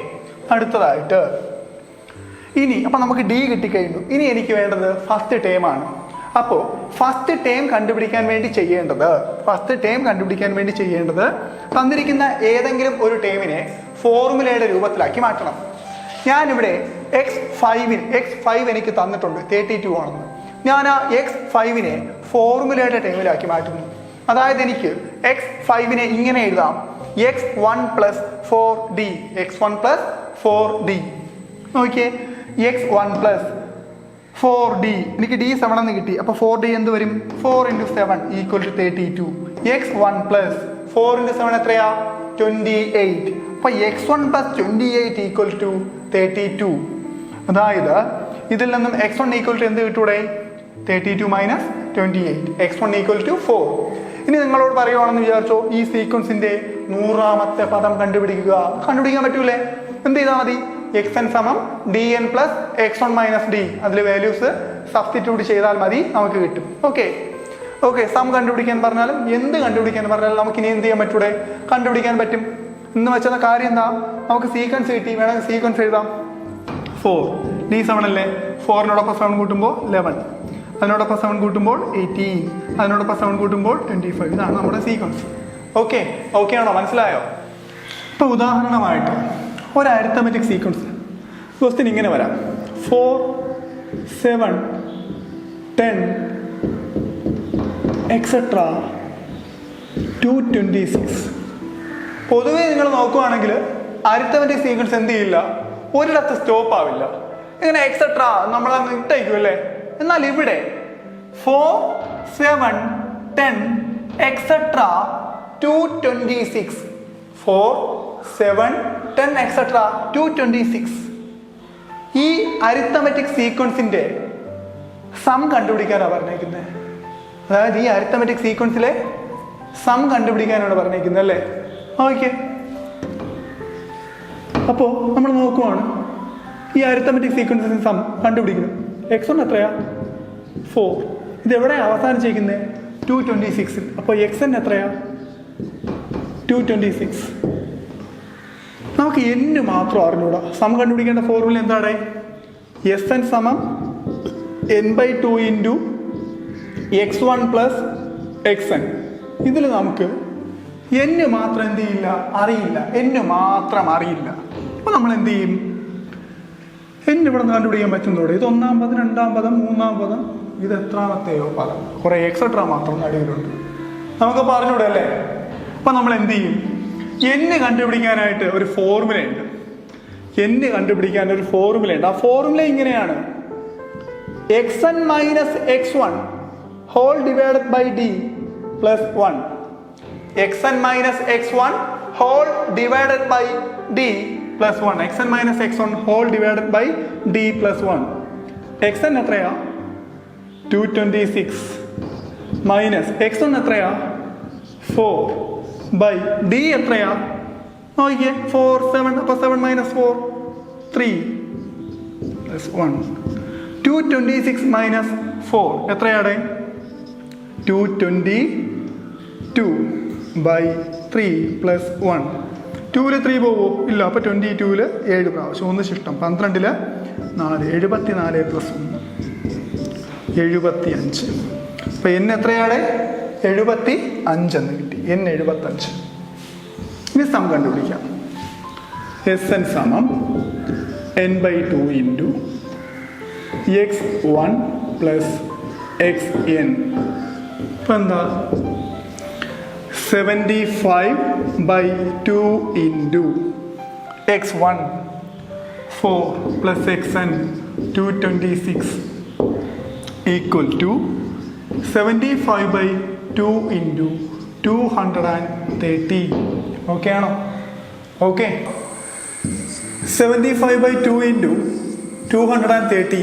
അടുത്തതായിട്ട് ഇനി അപ്പൊ നമുക്ക് ഡി കിട്ടിക്കഴിഞ്ഞു. ഇനി എനിക്ക് വേണ്ടത് ഫസ്റ്റ് ടേം ആണ്. അപ്പോൾ ഫസ്റ്റ് ടേം കണ്ടുപിടിക്കാൻ വേണ്ടി ചെയ്യേണ്ടത് തന്നിരിക്കുന്ന ഏതെങ്കിലും ഒരു ടേമിനെ ഫോർമുലയുടെ രൂപത്തിലാക്കി മാറ്റണം. ഞാനിവിടെ x5 എനിക്ക് തന്നിട്ടുണ്ട് 32 ആണെന്ന്. ഞാൻ ആ x5നെ ഫോർമുലയുടെ ടേമിലാക്കി മാറ്റുന്നു. അതായത് എനിക്ക് x5നെ ഇങ്ങനെ എഴുതാം, x1 plus 4d. x1 plus 4d. നോക്കിയേ, x1 പ്ലസ് 4d. എനിക്ക് d 7 എന്ന് കിട്ടി. അപ്പൊ 4d എന്ത് വരും? 4 into 7 equal to 32. x1 plus 4 into 7 എത്രയാ? 28. അപ്പൊ x1 പ്ലസ് 28 ഈക്വൽ ടു 32. അതായത് ഇതിൽ നിന്നും x1 ഈക്വൽ ടു എന്ത് കിട്ടൂടെ? 32 മൈനസ് 28. x1 equal to 4. ഇനി നിങ്ങളോട് പറയുവാണെന്ന് വിചാരിച്ചോ, ഈ സീക്വൻസിന്റെ 100ാമത്തെ പദം കണ്ടുപിടിക്കാൻ പറ്റൂലേ? എന്ത് ചെയ്താൽ മതി? xn സമം dn plus x1 minus d. അതിൽ വാല്യൂസ് സബ്സ്റ്റിറ്റ്യൂട്ട് ചെയ്താൽ മതി, നമുക്ക് കിട്ടും. ഓക്കെ, ഓക്കെ, സം കണ്ടുപിടിക്കാൻ പറഞ്ഞാലും എന്ത് കണ്ടുപിടിക്കാൻ പറഞ്ഞാലും നമുക്ക് ഇനി എന്ത് ചെയ്യാൻ പറ്റൂടെ, കണ്ടുപിടിക്കാൻ പറ്റും. എന്ന് വെച്ചാൽ കാര്യം എന്താ, നമുക്ക് സീക്വൻസ് കിട്ടി, വേണമെങ്കിൽ സീക്വൻസ് എഴുതാം. 4 D7 അല്ലേ, 4നോടൊപ്പം 7 കൂട്ടുമ്പോൾ 11, അതിനോടൊപ്പം 7 കൂട്ടുമ്പോൾ 18, അതിനോടൊപ്പം 7 കൂട്ടുമ്പോൾ 25. ഇതാണ് നമ്മുടെ സീക്വൻസ്. ഓക്കെ ആണോ, മനസ്സിലായോ? ഇപ്പൊ ഉദാഹരണമായിട്ട് ഒരു അരിത്തമെറ്റിക് സീക്വൻസ് ക്വസ്റ്റ്യൻ ഇങ്ങനെ വരാം: 4 7 10 എക്സെട്ര 226. പൊതുവേ നിങ്ങൾ നോക്കുവാണെങ്കിൽ അരിത്തമെറ്റിക് സീക്വൻസ് എന്ത് ചെയ്യില്ല, ഒരിടത്ത് സ്റ്റോപ്പ് ആവില്ല. ഇങ്ങനെ എക്സെട്ര നമ്മളങ്ങ് ഇട്ടേക്കും അല്ലേ. എന്നാൽ ഇവിടെ 4 7 10 എക്സെട്ര 226, 4 7 10 എക്സെട്ര 226. ഈ അരിത്തമെറ്റിക് സീക്വൻസിന്റെ സം കണ്ടുപിടിക്കാനാണ് പറഞ്ഞേക്കുന്നത്. അതായത് ഈ അരിത്തമെറ്റിക് സീക്വൻസിലെ സം കണ്ടുപിടിക്കാനാണ് പറഞ്ഞേക്കുന്നത് അല്ലേ. ഓക്കെ, അപ്പോൾ നമ്മൾ നോക്കുവാണ് ഈ അരിത്തമെറ്റിക് സീക്വൻസിന് സം കണ്ടുപിടിക്കുന്നത്. x1 എത്രയാ, 4. ഇത് എവിടെയാണ് അവസാനിച്ചിരിക്കുന്നത്, 226. അപ്പോൾ xn എത്രയാ, 226. നമുക്ക് n മാത്രം അറിഞ്ഞൂടാ. സം കണ്ടുപിടിക്കേണ്ട ഫോർമുല എന്താണ്, Sn സമം n/2 into x1 plus xn. ഇതിൽ നമുക്ക് n മാത്രം എന്ത് ചെയ്യില്ല, അറിയില്ല. n മാത്രം അറിയില്ല. അപ്പോൾ നമ്മൾ എന്ത് ചെയ്യും, n ഇവിടെ നിന്ന് കണ്ടുപിടിക്കാൻ പറ്റുന്നതോടെ ഇത് 1-ാം പദം 2-ാം പദം 3-ാം പദം ഇത് എത്രാമത്തെയോ പദം, കുറേ എക്സെട്രാ മാത്രം നടുവിലുണ്ട്. നമുക്ക് പറഞ്ഞൂടെ അല്ലേ. അപ്പം നമ്മൾ എന്ത് ചെയ്യും, n കണ്ടുപിടിക്കാനായിട്ട് ഒരു ഫോർമുലയുണ്ട്. n കണ്ടുപിടിക്കാൻ ഒരു ഫോർമുലയുണ്ട്. ആ ഫോർമുല ഇങ്ങനെയാണ്: xn minus x1 whole divided by d plus 1. xn minus x1 whole divided by d plus 1. xn minus x1 whole divided by d plus 1. xn എത്രയാ, 226 മൈനസ് x1 എത്രയാ, 4 ബൈ d എത്രയാ, നോക്കിയേ 4 7. അപ്പോൾ 7 minus 4 3 plus 1. 226 minus 4 എത്രയാണ്, 222 by 3 plus 1. 2-ൽ 3 പോവോ, ഇല്ല. അപ്പോൾ 22-ൽ 7 പ്രാവശ്യം, 1 ശിഷ്ടം 12-ൽ 4, 74 പ്ലസ് 1 75. അപ്പോൾ n എത്രയാണ്, 75 എന്ന് കിട്ടി. n 75. ഇനി സം കണ്ടുപിടിക്കാം. Sn സമം n/2 into x1 plus xn. ഇപ്പം എന്താ, 75/2 into x1 4 plus xn 226 equal to 75/2 into 230. Okay ആണോ? ഓക്കെ, 75/2 ഇൻറ്റു 230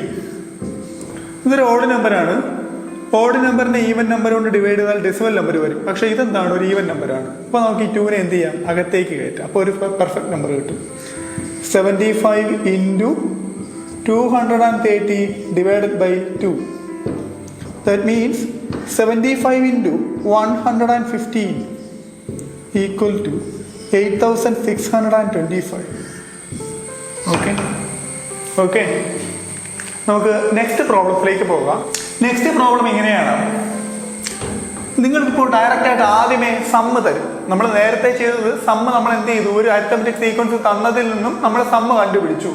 ഇതൊരു ഓഡ് നമ്പറാണ്. ഓഡ് നമ്പറിനെ ഈവൻ നമ്പർ കൊണ്ട് ഡിവൈഡ് ചെയ്താൽ ഡെസിമൽ നമ്പർ വരും. പക്ഷേ ഇതെന്താണ്, ഒരു ഈവൻ നമ്പറാണ്. അപ്പോൾ നമുക്ക് ഈ 2നെ എന്ത് ചെയ്യാം, അകത്തേക്ക് കയറ്റാം. അപ്പോൾ ഒരു പെർഫെക്റ്റ് നമ്പർ കിട്ടും. 75 into 230 divided by 2. That means 75 into 115 equal to 8625. Okay okay, നമുക്ക് നെക്സ്റ്റ് പ്രോബ്ലത്തിലേക്ക് പോകാം. നെക്സ്റ്റ് പ്രോബ്ലം ഇങ്ങനെയാണ്. നിങ്ങൾക്കിപ്പോൾ ഡയറക്റ്റായിട്ട് ആദ്യമേ സമ്മ് തരും. നമ്മൾ നേരത്തെ ചെയ്തത് സമ്മ് നമ്മൾ എന്ത് ചെയ്തു, ഒരു അരിത്തമെറ്റിക് സീക്വൻസ് തന്നതിൽ നിന്നും നമ്മൾ സമ്മ് കണ്ടുപിടിച്ചു.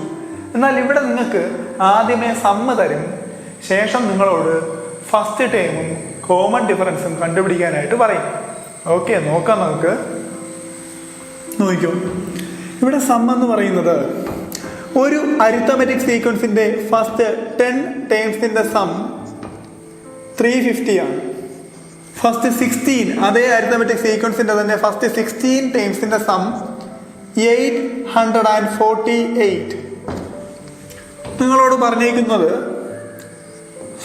എന്നാൽ ഇവിടെ നിങ്ങൾക്ക് ആദ്യമേ സമ്മ് തരും, ശേഷം നിങ്ങളോട് ഫസ്റ്റ് ടേമും കോമൺ ഡിഫറൻസും കണ്ടുപിടിക്കാനായിട്ട് പറയും. ഓക്കെ, നോക്കാം. നമുക്ക് നോക്കിക്കോ. ഇവിടെ സം എന്ന് പറയുന്നത് ഒരു അരിത്തമെറ്റിക് സീക്വൻസിന്റെ ഫസ്റ്റ് 10 ടേംസിന്റെ സം 350 ആണ്. ഫസ്റ്റ് 16 അതേ അരിത്തമെറ്റിക് സീക്വൻസിന്റെ തന്നെ ഫസ്റ്റ് 16 ടേംസിന്റെ സം 848. നിങ്ങളോട് പറഞ്ഞേക്കുന്നത്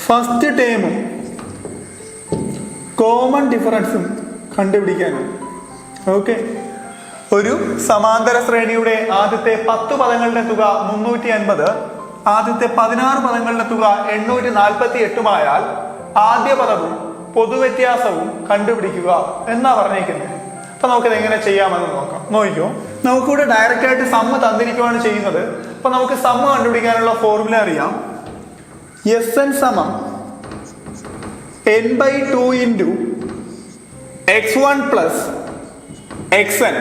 ഫസ്റ്റ് ടേമും കോമൺ ഡിഫറൻസും കണ്ടുപിടിക്കാനാണ്. ഓക്കെ, ഒരു സമാന്തര ശ്രേണിയുടെ ആദ്യത്തെ 10 പദങ്ങളുടെ തുക 350, ആദ്യത്തെ 16 പദങ്ങളുടെ തുക 848 ആയാൽ ആദ്യ പദവും പൊതുവ്യത്യാസവും കണ്ടുപിടിക്കുക എന്നാ പറഞ്ഞേക്കുന്നത്. അപ്പൊ നമുക്കിത് എങ്ങനെ ചെയ്യാമെന്ന് നോക്കാം. നോക്കിക്കോ, നമുക്കിവിടെ ഡയറക്റ്റ് ആയിട്ട് സമ്മ് തന്നിരിക്കുകയാണ് ചെയ്യുന്നത്. അപ്പൊ നമുക്ക് സമ്മ് കണ്ടുപിടിക്കാനുള്ള ഫോർമുല അറിയാം. Sn സമം n/2 into x1 plus xn.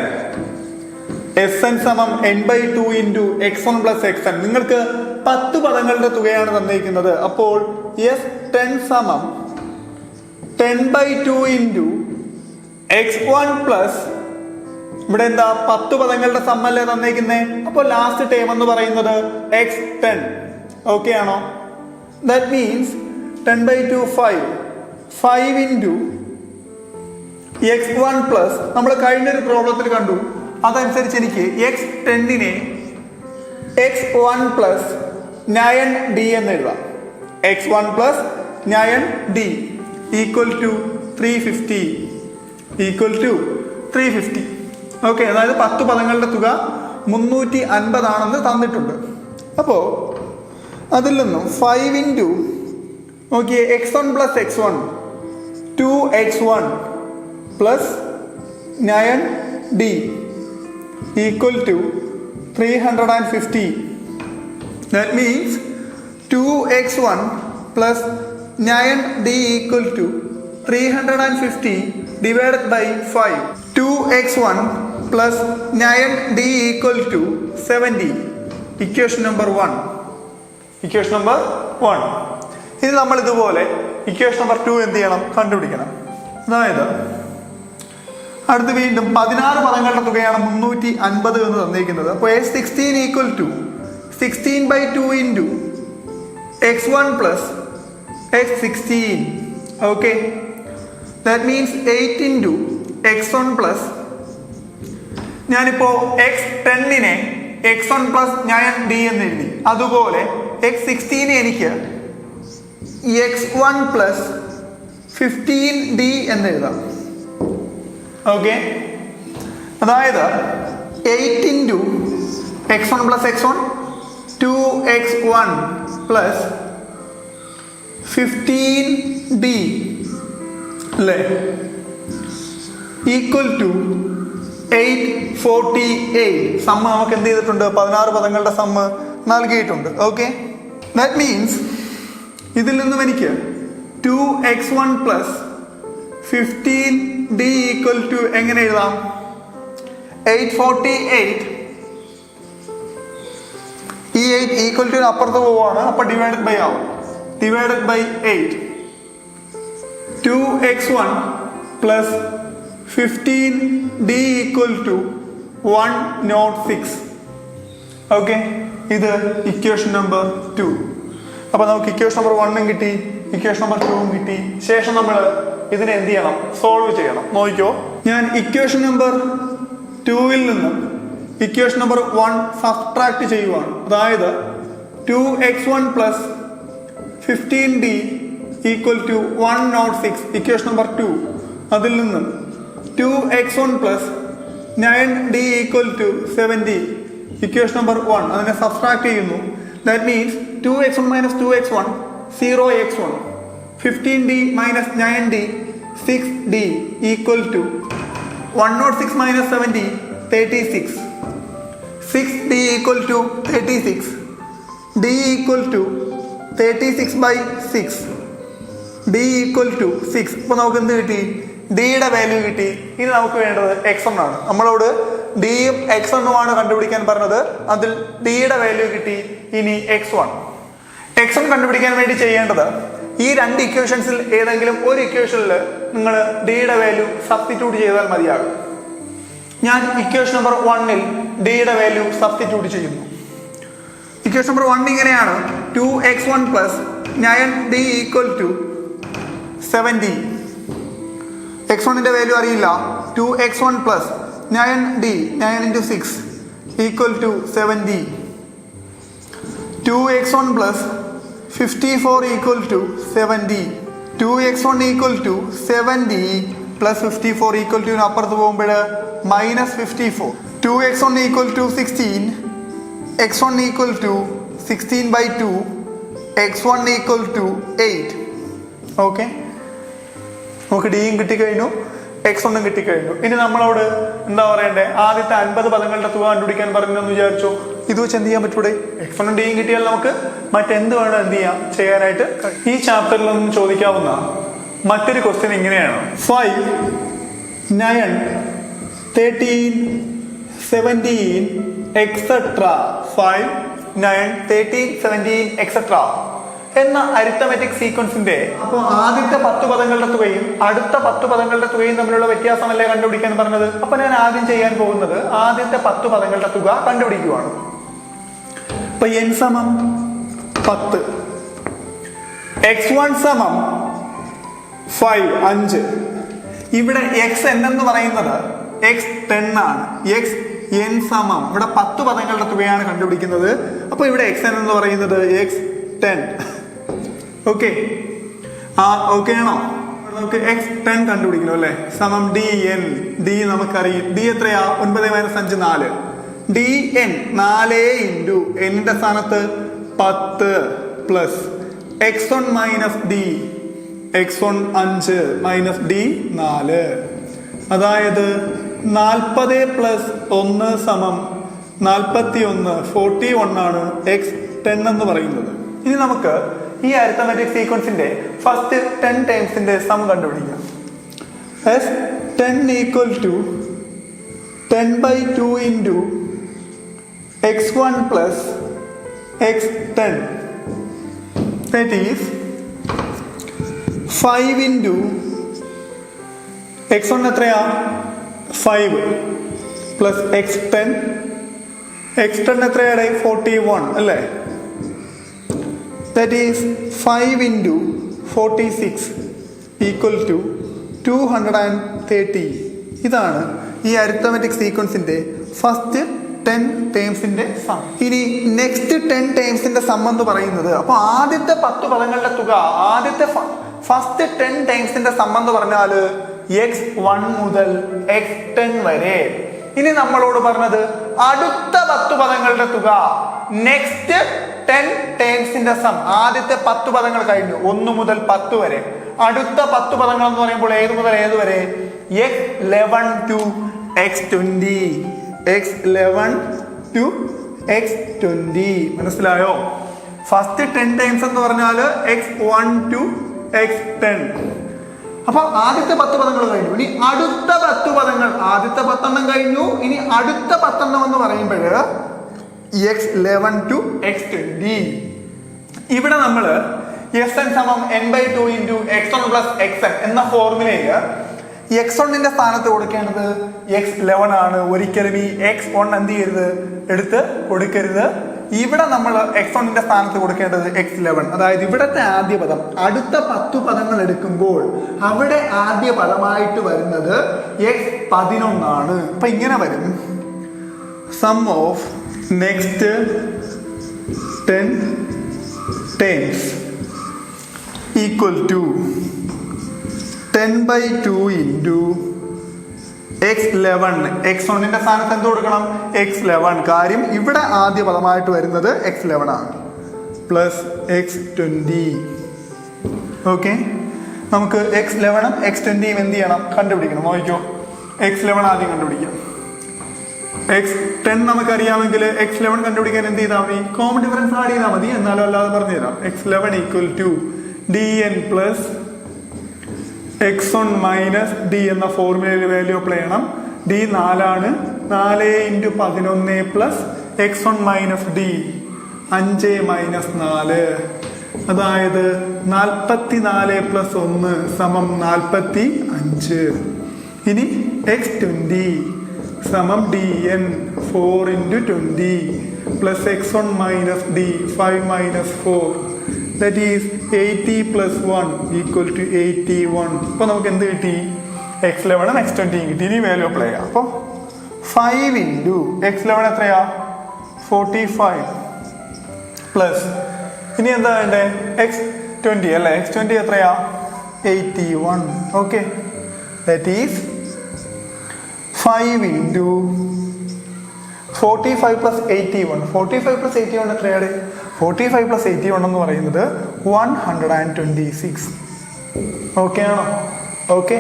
Sn സമം n/2 into x1 plus xn. നിങ്ങൾക്ക് 10 പദങ്ങളുടെ തുകയാണ് തന്നിരിക്കുന്നത്. അപ്പോൾ S10 സമം 10/2 ഇൻറ്റു x1 പ്ലസ് ഇവിടെ എന്താ 10 പദങ്ങളുടെ സമ്മല്ലേ തന്നേക്കുന്നേ. അപ്പോൾ ലാസ്റ്റ് ടേം എന്ന് പറയുന്നത് x10. ഓക്കെ ആണോ? That means 10/2 5 into x1 plus നമ്മൾ കഴിഞ്ഞൊരു പ്രോബ്ലത്തിൽ കണ്ടു. അതനുസരിച്ച് എനിക്ക് x10നെ x1 പ്ലസ് 9d എന്ന് എഴുതാം. x1 plus 9d equal to 350. Okay, അതായത് 10 പദങ്ങളുടെ തുക 350 ആണെന്ന് തന്നിട്ടുണ്ട്. അപ്പോൾ അതിൽ നിന്നും 5 into okay x1 plus x1 2x1 plus 9d equal to 350. That means 2x1 plus 9d equal to 350 divided by 5. 2x1 plus 9d equal to 70. Equation number 1. ഇനി നമ്മൾ ഇതുപോലെ ഇക്വേഷൻ നമ്പർ 2 എന്ത് ചെയ്യണം? കണ്ടുപിടിക്കണം. അതായത് അടുത്ത് വീണ്ടും 16 പദങ്ങളുടെ തുകയാണ് 350 എന്ന് തന്നിരിക്കുന്നത്. അപ്പോൾ S16 equal to 16/2 into x1 plus x16. Okay, that means 8 into x1 plus ഞാനിപ്പോ x10നെ x1 plus 9d എന്ന് എഴുതി. അതുപോലെ x16 എനിക്ക് x1 plus 15d എന്ന് എഴുതാം. ഓക്കെ, അതായത് 8 into x1 plus x1 2x1 plus 15d അല്ലേ ഈക്വൽ ടു 848. സമ്മ് നമുക്ക് എന്ത് ചെയ്തിട്ടുണ്ട്? 16 പദങ്ങളുടെ സമ്മ് നൽകിയിട്ടുണ്ട്. ഓക്കെ, ദാറ്റ് മീൻസ് ഇതിൽ നിന്നും എനിക്ക് 2x1 plus 15d equal to എങ്ങനെ എഴുതാം? 848. ഈ 8 ഈക്വൽ ടു അപ്പുറത്ത് പോവാണ്. അപ്പൊ ഡിവൈഡഡ് ബൈ ആവും. Divided by 8. 2x1 plus 15d equal to 106. Okay, ഇത് ഇക്വേഷൻ നമ്പർ 2. അപ്പൊ നമുക്ക് ഇക്വേഷൻ നമ്പർ 1 കിട്ടി, ഇക്വേഷൻ നമ്പർ 2 കിട്ടി. ശേഷം നമ്മൾ ഇതിനെ എന്ത് ചെയ്യണം? സോൾവ് ചെയ്യണം. നോക്കിക്കോ, ഞാൻ ഇക്വേഷൻ നമ്പർ 2 നിന്നും ഇക്വേഷൻ നമ്പർ 1 സബ്ട്രാക്ട് ചെയ്യുവാണ്. അതായത് 2x1 plus 15d equal to 106 equation number 2. അതിൽ നിന്നും 2x1 plus 9d equal to 70 equation number 1 അതിനെ സബ്ട്രാക്ട് ചെയ്യുന്നു. That means 2x1 minus 2x1 0x1 15d minus 9d 6d equal to 106 minus 70 36. 6d equal to 36. d equal to 36/6. d equal to 6. ഇപ്പൊ നമുക്ക് എന്ത് കിട്ടി? ഡിയുടെ value കിട്ടി. ഇനി നമുക്ക് വേണ്ടത് x1 ആണ്. നമ്മളോട് ഡിയും x1 കണ്ടുപിടിക്കാൻ പറഞ്ഞത്. അതിൽ ഡിയുടെ വാല്യൂ കിട്ടി. ഇനി x1 കണ്ടുപിടിക്കാൻ വേണ്ടി ചെയ്യേണ്ടത് ഈ രണ്ട് ഇക്വേഷൻസിൽ ഏതെങ്കിലും ഒരു ഇക്വേഷനിൽ നിങ്ങൾ ഡിയുടെ വാല്യൂ സബ്സ്റ്റിറ്റ്യൂട്ട് ചെയ്താൽ മതിയാകും. ഞാൻ ഇക്വേഷൻ നമ്പർ 1 ഡിയുടെ വാല്യൂ സബ്സ്റ്റിറ്റ്യൂട്ട് ചെയ്യുന്നു. ഇക്വേഷൻ നമ്പർ 1 ഇങ്ങനെയാണ്: 2x1 plus 9d equal to 70. x1ന്റെ വാല്യൂ അറിയില്ല. 2x1 plus 9d 9 into 6 equal to 70. 2x1 plus 54 equal to 70. 2x1 equal to 70 plus 54 equal to അപ്പുറത്ത് പോകുമ്പോൾ -54. 2x1 equal to 16. x1 equal to 16/2. x1 equal to 8. Okay, നമുക്ക് ഡിയും കിട്ടിക്കഴിഞ്ഞു, x1 കിട്ടിക്കഴിഞ്ഞു. ഇനി നമ്മളോട് എന്താ പറയണ്ടേ, ആദ്യത്തെ 50 പദങ്ങളുടെ തുക കണ്ടുപിടിക്കാൻ പറഞ്ഞെന്ന് വിചാരിച്ചു. ഇത് വെച്ച് എന്ത് ചെയ്യാൻ പറ്റൂടെ? x1 ഡിയും കിട്ടിയാൽ നമുക്ക് മറ്റെന്ത് വേണം എന്ത് ചെയ്യാം ചെയ്യാനായിട്ട്. ഈ ചാപ്റ്ററിൽ നിന്ന് ചോദിക്കാവുന്ന മറ്റൊരു ക്വസ്റ്റ്യൻ ഇങ്ങനെയാണ്: 5, 9, 13, 17, etc. 5, 9, 13, 17, etc. എന്ന അരിത്തമെറ്റിക് സീക്വൻസിന്റെ അപ്പോൾ ആദ്യത്തെ 10 പദങ്ങളുടെ തുകയും അടുത്ത 10 പദങ്ങളുടെ തുകയും തമ്മിലുള്ള വ്യത്യാസമല്ലേ കണ്ടുപിടിക്കാൻ പറഞ്ഞത്. അപ്പൊ ഞാൻ ആദ്യം ചെയ്യാൻ പോകുന്നത് ആദ്യത്തെ 10 പദങ്ങളുടെ തുക കണ്ടുപിടിക്കുവാണ്. അപ്പൊ n സമം 10, x1 സമം 5, 5. ഇവിടെ xn എന്ന് പറയുന്നത് x10 ആണ്. xn സമം ഇവിടെ 10 പദങ്ങളുടെ തുകയാണ് കണ്ടുപിടിക്കുന്നത്. അപ്പൊ ഇവിടെ xn എന്ന് പറയുന്നത് x10. ഓക്കെ, ഓക്കെ ആണോ? നമുക്ക് x10 കണ്ടുപിടിക്കണം അല്ലെ. സമം dn. d നമുക്കറിയാം. d എത്രയാ? 9 - 5 4. dn 4 ഇൻറ്റു n സ്ഥാനത്ത് 10 plus x1 minus d. x1 5 minus d 4. അതായത് 40 പ്ലസ് 1 സമം 41. 41 ആണ് x10 എന്ന് പറയുന്നത്. ഇനി നമുക്ക് ഈ അരിത്തമെറ്റിക് സീക്വൻസിന്റെ ഫസ്റ്റ് 10 ടൈംസിന്റെ സം കണ്ടുപിടിക്കാം. S10 equal to 10/2 into x1 plus x10. That is 5 into x1 എത്രയാ? 5 പ്ലസ് x10. x10 എത്രയാണ്? 41 അല്ലേ? That is 5 into 46 equal to 230. ഇതാണ് ഈ അരിത്തമെറ്റിക് സീക്വൻസിന്റെ ഫസ്റ്റ് 10 ടേംസിന്റെ സം. ഇനി നെക്സ്റ്റ് 10 ടേംസിന്റെ സം എന്ന് പറയുന്നത്, അപ്പൊ ആദ്യത്തെ 10 പദങ്ങളുടെ തുക, ആദ്യത്തെ ഫസ്റ്റ് 10 ടേംസിന്റെ സം എന്ന് പറഞ്ഞാൽ x1 മുതൽ x10 വരെ. ഇനി നമ്മളോട് പറഞ്ഞത് അടുത്ത 10 പദങ്ങളുടെ തുക, നെക്സ്റ്റ് 10 ടേംസിന്റെ സം. ആദ്യത്തെ 10 പദങ്ങൾ കഴിഞ്ഞു, 1 മുതൽ 10 വരെ. അടുത്ത 10 പദങ്ങൾ എന്ന് പറയുമ്പോൾ ഏത് മുതൽ ഏത് വരെ? x11 to x20. x11 to x20. മനസ്സിലായോ? ഫസ്റ്റ് 10 ടൈംസ് എന്ന് പറഞ്ഞാൽ x1 to x10. അപ്പൊ ആദ്യത്തെ 10 പദങ്ങൾ കഴിഞ്ഞു. ഇനി അടുത്ത 10 പദങ്ങൾ, ആദ്യത്തെ 10 എണ്ണം കഴിഞ്ഞു. ഇനി അടുത്ത 10 എണ്ണം എന്ന് പറയുമ്പോൾ x11 to x20. ഇവിടെ നമ്മൾ Sn സമം n/2 into x1 plus xn എന്ന ഫോർമുലയിൽ x1ന്റെ സ്ഥാനത്ത് കൊടുക്കേണ്ടത് x11 ആണ്. ഒരിക്കലും ഈ x1 എന്ത് ചെയ്യരുത്, എടുത്ത് കൊടുക്കരുത്. ഇവിടെ നമ്മൾ x1ന്റെ സ്ഥാനത്ത് കൊടുക്കേണ്ടത് x11. അതായത് ഇവിടത്തെ ആദ്യ പദം അടുത്ത 10 പദങ്ങൾ എടുക്കുമ്പോൾ അവിടെ ആദ്യ പദമായിട്ട് വരുന്നത് x11 ആണ്. അപ്പൊ ഇങ്ങനെ വരും: sum of next 10 terms equal to 10/2 into x11. x1ന്റെ സ്ഥാനത്ത് എന്ത് കൊടുക്കണം? x11. കാര്യം ഇവിടെ ആദ്യ പദമായിട്ട് വരുന്നത് x11 ആണ്. Plus x20. ഓക്കെ, നമുക്ക് x11ഉം x20യും എന്ത് ചെയ്യണം? കണ്ടുപിടിക്കണം. നോക്കിക്കോ, x11 ആദ്യം കണ്ടുപിടിക്കാം. x10 നമുക്കറിയാമെങ്കിൽ x11 കണ്ടുപിടിക്കാൻ എന്ത് ചെയ്താൽ മതി? കോമൺ ഡിഫറൻസ് ആഡ് ചെയ്താൽ മതി. എന്നാലും അല്ലാതെ പറഞ്ഞുതരാം. x11 equal to dn plus x1 minus d എന്ന ഫോർമുലയിൽ വാല്യൂ അപ്ലൈ ചെയ്യണം. d 4 ആണ്. 4 into 11 plus x1 minus d 5 minus 4. അതായത് 44 പ്ലസ് 1 സമം 45. ഇനി x20 സമം dn 4 into 20 plus x1 minus d 5 minus 4. That is 80 plus 1 equal to 81. അപ്പൊ നമുക്ക് എന്ത് കിട്ടി? x11 x20 കിട്ടി. ഇനി വാല്യൂ അപ്ലൈ ചെയ്യാം. അപ്പൊ 5 ഇൻറ്റു x11 എത്രയാ? 45 പ്ലസ് ഇനി എന്താ വേണ്ടേ? x20 അല്ലേ? x20 എത്രയാ? 81. Okay, that is 5 into 45 plus 81. 45 plus 81 എത്രയാണ്? 45 പ്ലസ് 81 എന്ന് പറയുന്നത് 126. ഓക്കെ ആണോ? ഓക്കെ,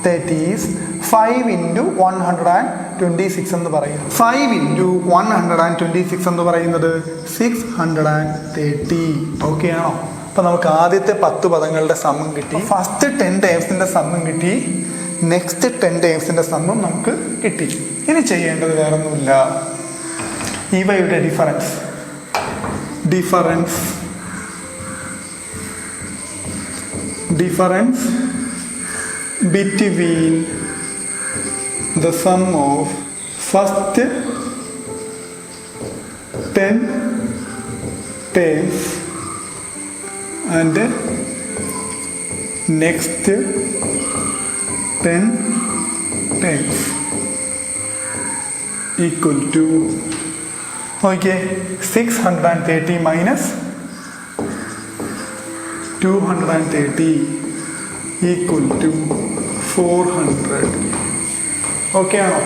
ദാറ്റ് ഈസ് 5 into 126 എന്ന് പറയും. 5 into 126 എന്ന് പറയുന്നത് 630. ഓക്കെ ആണോ? അപ്പൊ നമുക്ക് ആദ്യത്തെ 10 പദങ്ങളുടെ സമ്മം കിട്ടി. ഫസ്റ്റ് 10 ടൈംസിന്റെ സമ്മം കിട്ടി. നെക്സ്റ്റ് 10 ടൈംസിന്റെ സമ്മം നമുക്ക് കിട്ടി. ഇനി ചെയ്യേണ്ടത് വേറൊന്നുമില്ല, ഇവയുടെ difference between the sum of first 10 terms and next 10 terms equal to 630 minus 230 equal to 400. Okay ആണോ?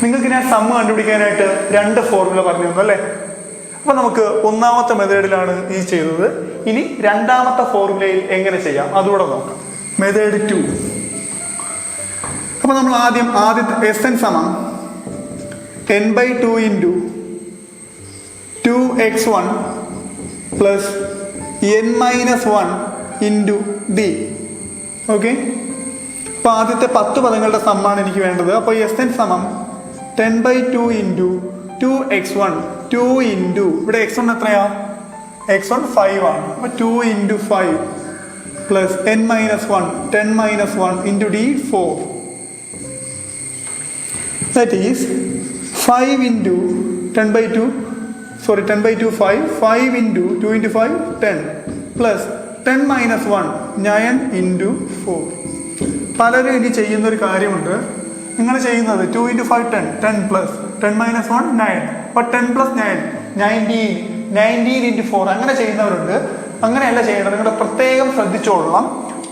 നിങ്ങൾക്ക് ഞാൻ സമ്മ് കണ്ടുപിടിക്കാനായിട്ട് 2 ഫോർമുല പറഞ്ഞു തന്നു അല്ലേ? അപ്പൊ നമുക്ക് ഒന്നാമത്തെ മെത്തേഡിലാണ് ഈ ചെയ്തത്. ഇനി രണ്ടാമത്തെ ഫോർമുലയിൽ എങ്ങനെ ചെയ്യാം അതുകൂടെ നോക്കാം. മെത്തേഡ് 2. അപ്പൊ നമ്മൾ ആദ്യത്തെ Sn സമം n/2 into 2x1 plus n-1 into d. Okay, അപ്പൊ ആദ്യത്തെ 10 പദങ്ങളുടെ സമ്മാണ് എനിക്ക് വേണ്ടത്. അപ്പോൾ Sn സമം 10/2 into 2x1 2 into ഇവിടെ x1 എത്രയാ? x1 5 ആണ്. അപ്പൊ 2 into 5 plus n-1 10-1 into d 4. That is 5 into 10/2 5 into 2 into 5 10 plus 10-1 9 into 4. പലരും ഇനി ചെയ്യുന്ന ഒരു കാര്യമുണ്ട്. നിങ്ങൾ ചെയ്യുന്നത് 2 into 5 10 plus 10-1 9. അപ്പൊ 10 plus 9 19 into 4 അങ്ങനെ ചെയ്യുന്നവരുണ്ട്. അങ്ങനെയല്ല ചെയ്യേണ്ടത്. നിങ്ങളുടെ പ്രത്യേകം ശ്രദ്ധിച്ചോളാം.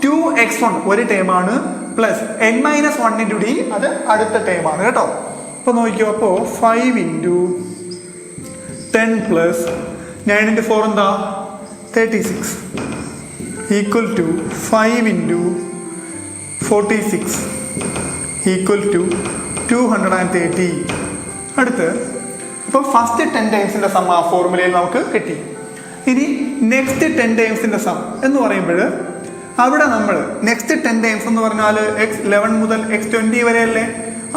2x1 ഒരു ടേമാണ് പ്ലസ് n-1 into d അത് അടുത്ത ടേമാണ് കേട്ടോ. അപ്പൊ നോക്കിയോ, അപ്പോ 5 into 10 plus 9 into 4 എന്താ? 36 equal to 5 into 46 equal to 230. അടുത്ത് ഇപ്പോൾ ഫസ്റ്റ് 10 ടൈംസിന്റെ സം ആ ഫോർമുലയിൽ നമുക്ക് കിട്ടി. ഇനി നെക്സ്റ്റ് 10 ടൈംസിന്റെ സം എന്ന് പറയുമ്പോൾ അവിടെ നമ്മൾ നെക്സ്റ്റ് 10 ടൈംസ് എന്ന് പറഞ്ഞാൽ x11 മുതൽ x20 വരെയല്ലേ?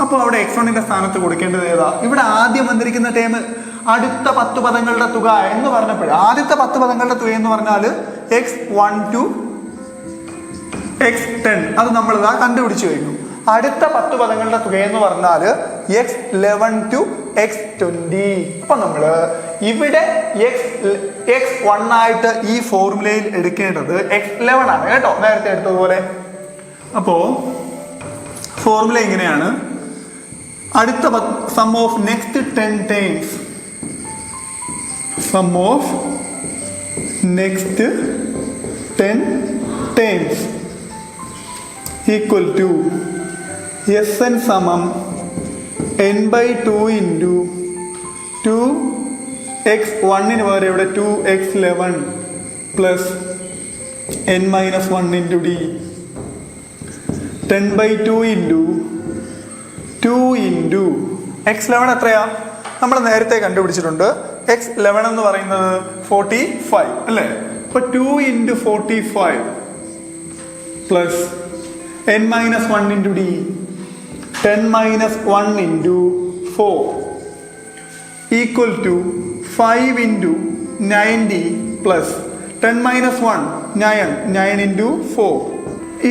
അപ്പോൾ അവിടെ x1ന്റെ സ്ഥാനത്ത് കൊടുക്കേണ്ടത് ഏതാ? ഇവിടെ ആദ്യം വന്നിരിക്കുന്ന ടേം അടുത്ത 10 പദങ്ങളുടെ തുക എന്ന് പറഞ്ഞപ്പോൾ ആദ്യത്തെ 10 പദങ്ങളുടെ തുക എന്ന് പറഞ്ഞാൽ x1 to x10 അത് നമ്മൾ ഇതാ കണ്ടുപിടിച്ചു കഴിഞ്ഞു. അടുത്ത 10 പദങ്ങളുടെ തുക എന്ന് പറഞ്ഞാൽ x11 to x20. അപ്പൊ നമ്മള് ഇവിടെ x1 ആയിട്ട് ഈ ഫോർമുലയിൽ എടുക്കേണ്ടത് x11 ആണ് കേട്ടോ, നേരത്തെ എടുത്തതുപോലെ. അപ്പോ ഫോർമുല ഇങ്ങനെയാണ്. അടുത്ത sum of next 10 times sum of next 10 terms equal to Sn സമം n/2 into 2x1 പകരം ഇവിടെ 2x11 plus n-1 into d 10/2 into 2 into x11 എത്രയാ? നമ്മൾ നേരത്തെ കണ്ടുപിടിച്ചിട്ടുണ്ട്. x11 എന്ന് പറയുന്നത് 45 അല്ലേ? അപ്പൊ 2 into 45 plus n-1 into d 10-1 into 4 equal to 5 into 90 plus 10-1 9 into 4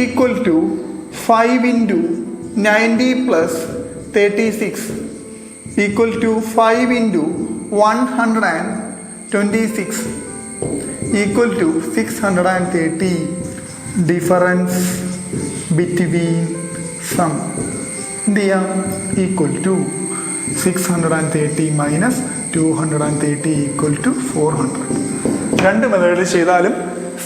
equal to 5 into 90 plus 36 equal to 5 into 126 equal to 630. Difference between sum equal to 630 minus 230 equal to 400. രണ്ട് മെത്തേഡിൽ ചെയ്താലും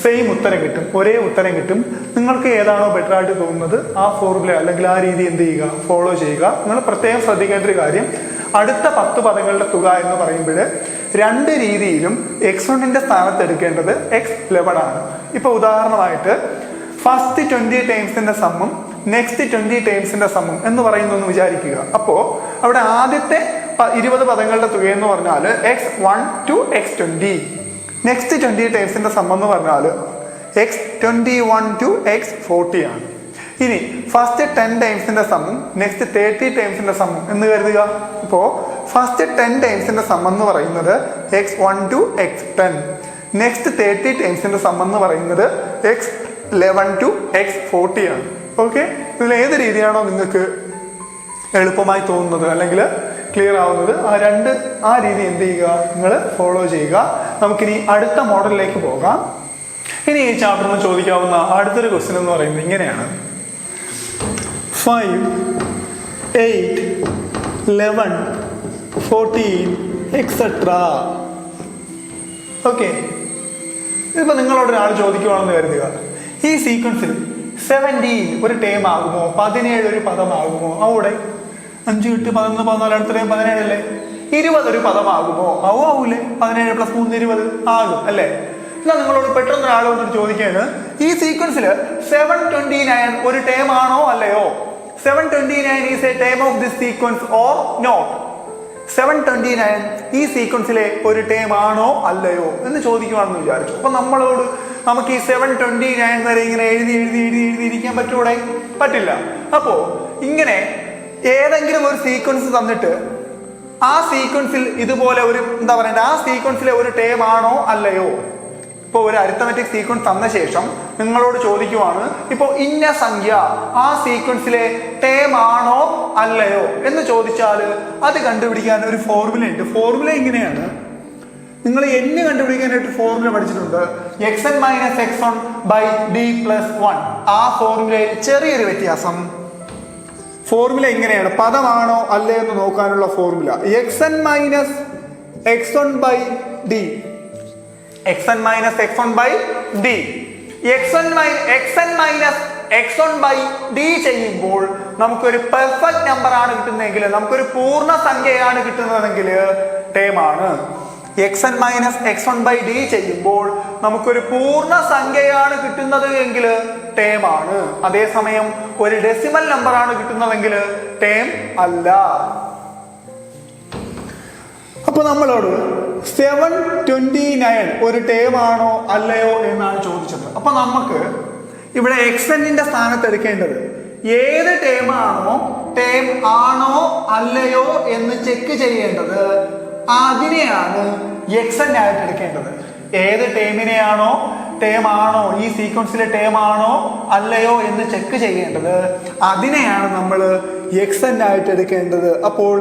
സെയിം ഉത്തരം കിട്ടും, ഒരേ ഉത്തരം കിട്ടും. നിങ്ങൾക്ക് ഏതാണോ ബെറ്റർ ആയിട്ട് തോന്നുന്നത് ആ ഫോർമുല അല്ലെങ്കിൽ ആ രീതി എന്ത് ചെയ്യുക, ഫോളോ ചെയ്യുക. നിങ്ങൾ പ്രത്യേകം ശ്രദ്ധിക്കേണ്ട ഒരു കാര്യം, അടുത്ത 10 പദങ്ങളുടെ തുക എന്ന് പറയുമ്പോൾ രണ്ട് രീതിയിലും x1ന്റെ സ്ഥാനത്ത് എടുക്കേണ്ടത് x11 ആണ്. ഇപ്പൊ ഉദാഹരണമായിട്ട് ഫസ്റ്റ് 20 ടൈംസിന്റെ സമ്മും നെക്സ്റ്റ് 20 ടൈംസിന്റെ സമ്മും എന്ന് പറയുന്നു വിചാരിക്കുക. അപ്പോ അവിടെ ആദ്യത്തെ 20 പദങ്ങളുടെ തുക എന്ന് പറഞ്ഞാൽ x1 to x20. Next 20 ടൈംസിന്റെ some എന്ന് പറഞ്ഞാൽ x21 to x40 ആണ്. ഇനി ഫസ്റ്റ് 10 ടൈംസിന്റെ സമ്മും നെക്സ്റ്റ് 30 ടൈംസിന്റെ സമ്മും എന്ന് കരുതുക. ഇപ്പോ ഫസ്റ്റ് 10 ടൈംസിന്റെ സം എന്ന് പറയുന്നത് x1 to x10. Next 30 ടൈംസിന്റെ some എന്ന് പറയുന്നത് x11 to x40 ആണ്. ഓക്കെ, ഇതിൽ ഏത് രീതിയാണോ നിങ്ങൾക്ക് എളുപ്പമായി തോന്നുന്നത് അല്ലെങ്കിൽ ക്ലിയർ ആവുന്നത് ആ രീതി എന്ത് ചെയ്യുക, നിങ്ങൾ ഫോളോ ചെയ്യുക. നമുക്കിനി അടുത്ത മോഡലിലേക്ക് പോകാം. ഇനി ഈ ചാപ്റ്ററിൽ ചോദിക്കാവുന്ന അടുത്തൊരു ക്വസ്റ്റ്യൻ എന്ന് പറയുന്നത് ഇങ്ങനെയാണ്: 5, 8, 11, 14 etc. ഓക്കെ, ഇതിപ്പോ നിങ്ങളോട് ഒരാൾ ചോദിക്കുവാണെന്ന് കരുതുക, ഈ സീക്വൻസിൽ 17 ഒരു ടേം ആകുമോ, 17 ഒരു പദമാകുമോ? അവിടെ 5, 8, 11, 14 അടുത്ത 17 അല്ലേ? 20 ഒരു പദമാകുമോ? ആവൂലേ? 17 + 3 20 ആകും അല്ലേ? എന്നാൽ നിങ്ങളോട് പെട്ടെന്ന് ഒരാൾ വന്നിട്ട് ചോദിക്കുകയാണ്, ഈ സീക്വൻസിൽ 729 ഒരു ടേം ആണോ അല്ലയോ? 729 is a term of this sequence or not? 729 ഈ സീക്വൻസിലെ ഒരു ടേം ആണോ അല്ലയോ എന്ന് ചോദിക്കുവാണെന്ന് വിചാരിച്ചു. അപ്പൊ നമുക്ക് ഈ 729 വരെ ഇങ്ങനെ എഴുതിയിരിക്കാൻ പറ്റൂടെ? പറ്റില്ല. അപ്പോ ഇങ്ങനെ ഏതെങ്കിലും ഒരു സീക്വൻസ് തന്നിട്ട് ആ സീക്വൻസിൽ ഇതുപോലെ ഒരു ആ സീക്വൻസിലെ ഒരു ടേം ആണോ അല്ലയോ? ഇപ്പൊ ഒരു അരിത്തമെറ്റിക് സീക്വൻസ് തന്ന ശേഷം നിങ്ങളോട് ചോദിക്കുവാണ്, ഇപ്പോ ഇന്ന സംഖ്യ ആ സീക്വൻസിലെ ടേം ആണോ അല്ലയോ എന്ന് ചോദിച്ചാൽ അത് കണ്ടുപിടിക്കാൻ ഒരു ഫോർമുല ഉണ്ട്. ഫോർമുല ഇങ്ങനെയാണ്. നിങ്ങൾ n കണ്ടുപിടിക്കാനായിട്ട് ഫോർമുല പഠിച്ചിട്ടുണ്ട്, xn - x1 / d + 1. ആ ഫോർമുലയിൽ ചെറിയൊരു വ്യത്യാസം. ഫോർമുല ഇങ്ങനെയാണ്, പദമാണോ അല്ലേ എന്ന് നോക്കാനുള്ള formula xn - x1 / d. xn - x1 / d. xn - x1 / d ചെയ്യുമ്പോൾ നമുക്കൊരു പെർഫെക്റ്റ് നമ്പർ ആണ് കിട്ടുന്നതെങ്കിൽ, നമുക്കൊരു പൂർണ്ണ സംഖ്യയാണ് കിട്ടുന്നതെങ്കിൽ ടേം ആണ്. xn - x1 / d ചെയ്യുമ്പോൾ നമുക്കൊരു പൂർണ്ണ സംഖ്യയാണ് കിട്ടുന്നത് എങ്കിൽ ടേം ആണ്. അതേസമയം ഒരു ഡെസിമൽ നമ്പർ ആണ് കിട്ടുന്നതെങ്കിൽ ടേം അല്ല. അപ്പൊ നമ്മളോട് 729 ഒരു ടേം ആണോ അല്ലയോ എന്നാണ് ചോദിച്ചത്. അപ്പൊ നമുക്ക് ഇവിടെ xnന്റെ സ്ഥാനത്ത് എടുക്കേണ്ടത് ഏത് ടേം ആണോ അല്ലയോ എന്ന് ചെക്ക് ചെയ്യേണ്ടത് അതിനെയാണ് xn ആയിട്ട് എടുക്കേണ്ടത്. ഏത് ടേം ആണോ ഈ സീക്വൻസിലെ ടേം ആണോ അല്ലയോ എന്ന് ചെക്ക് ചെയ്യേണ്ടത് അതിനെയാണ് നമ്മൾ xn ആയിട്ട് എടുക്കേണ്ടത്. അപ്പോൾ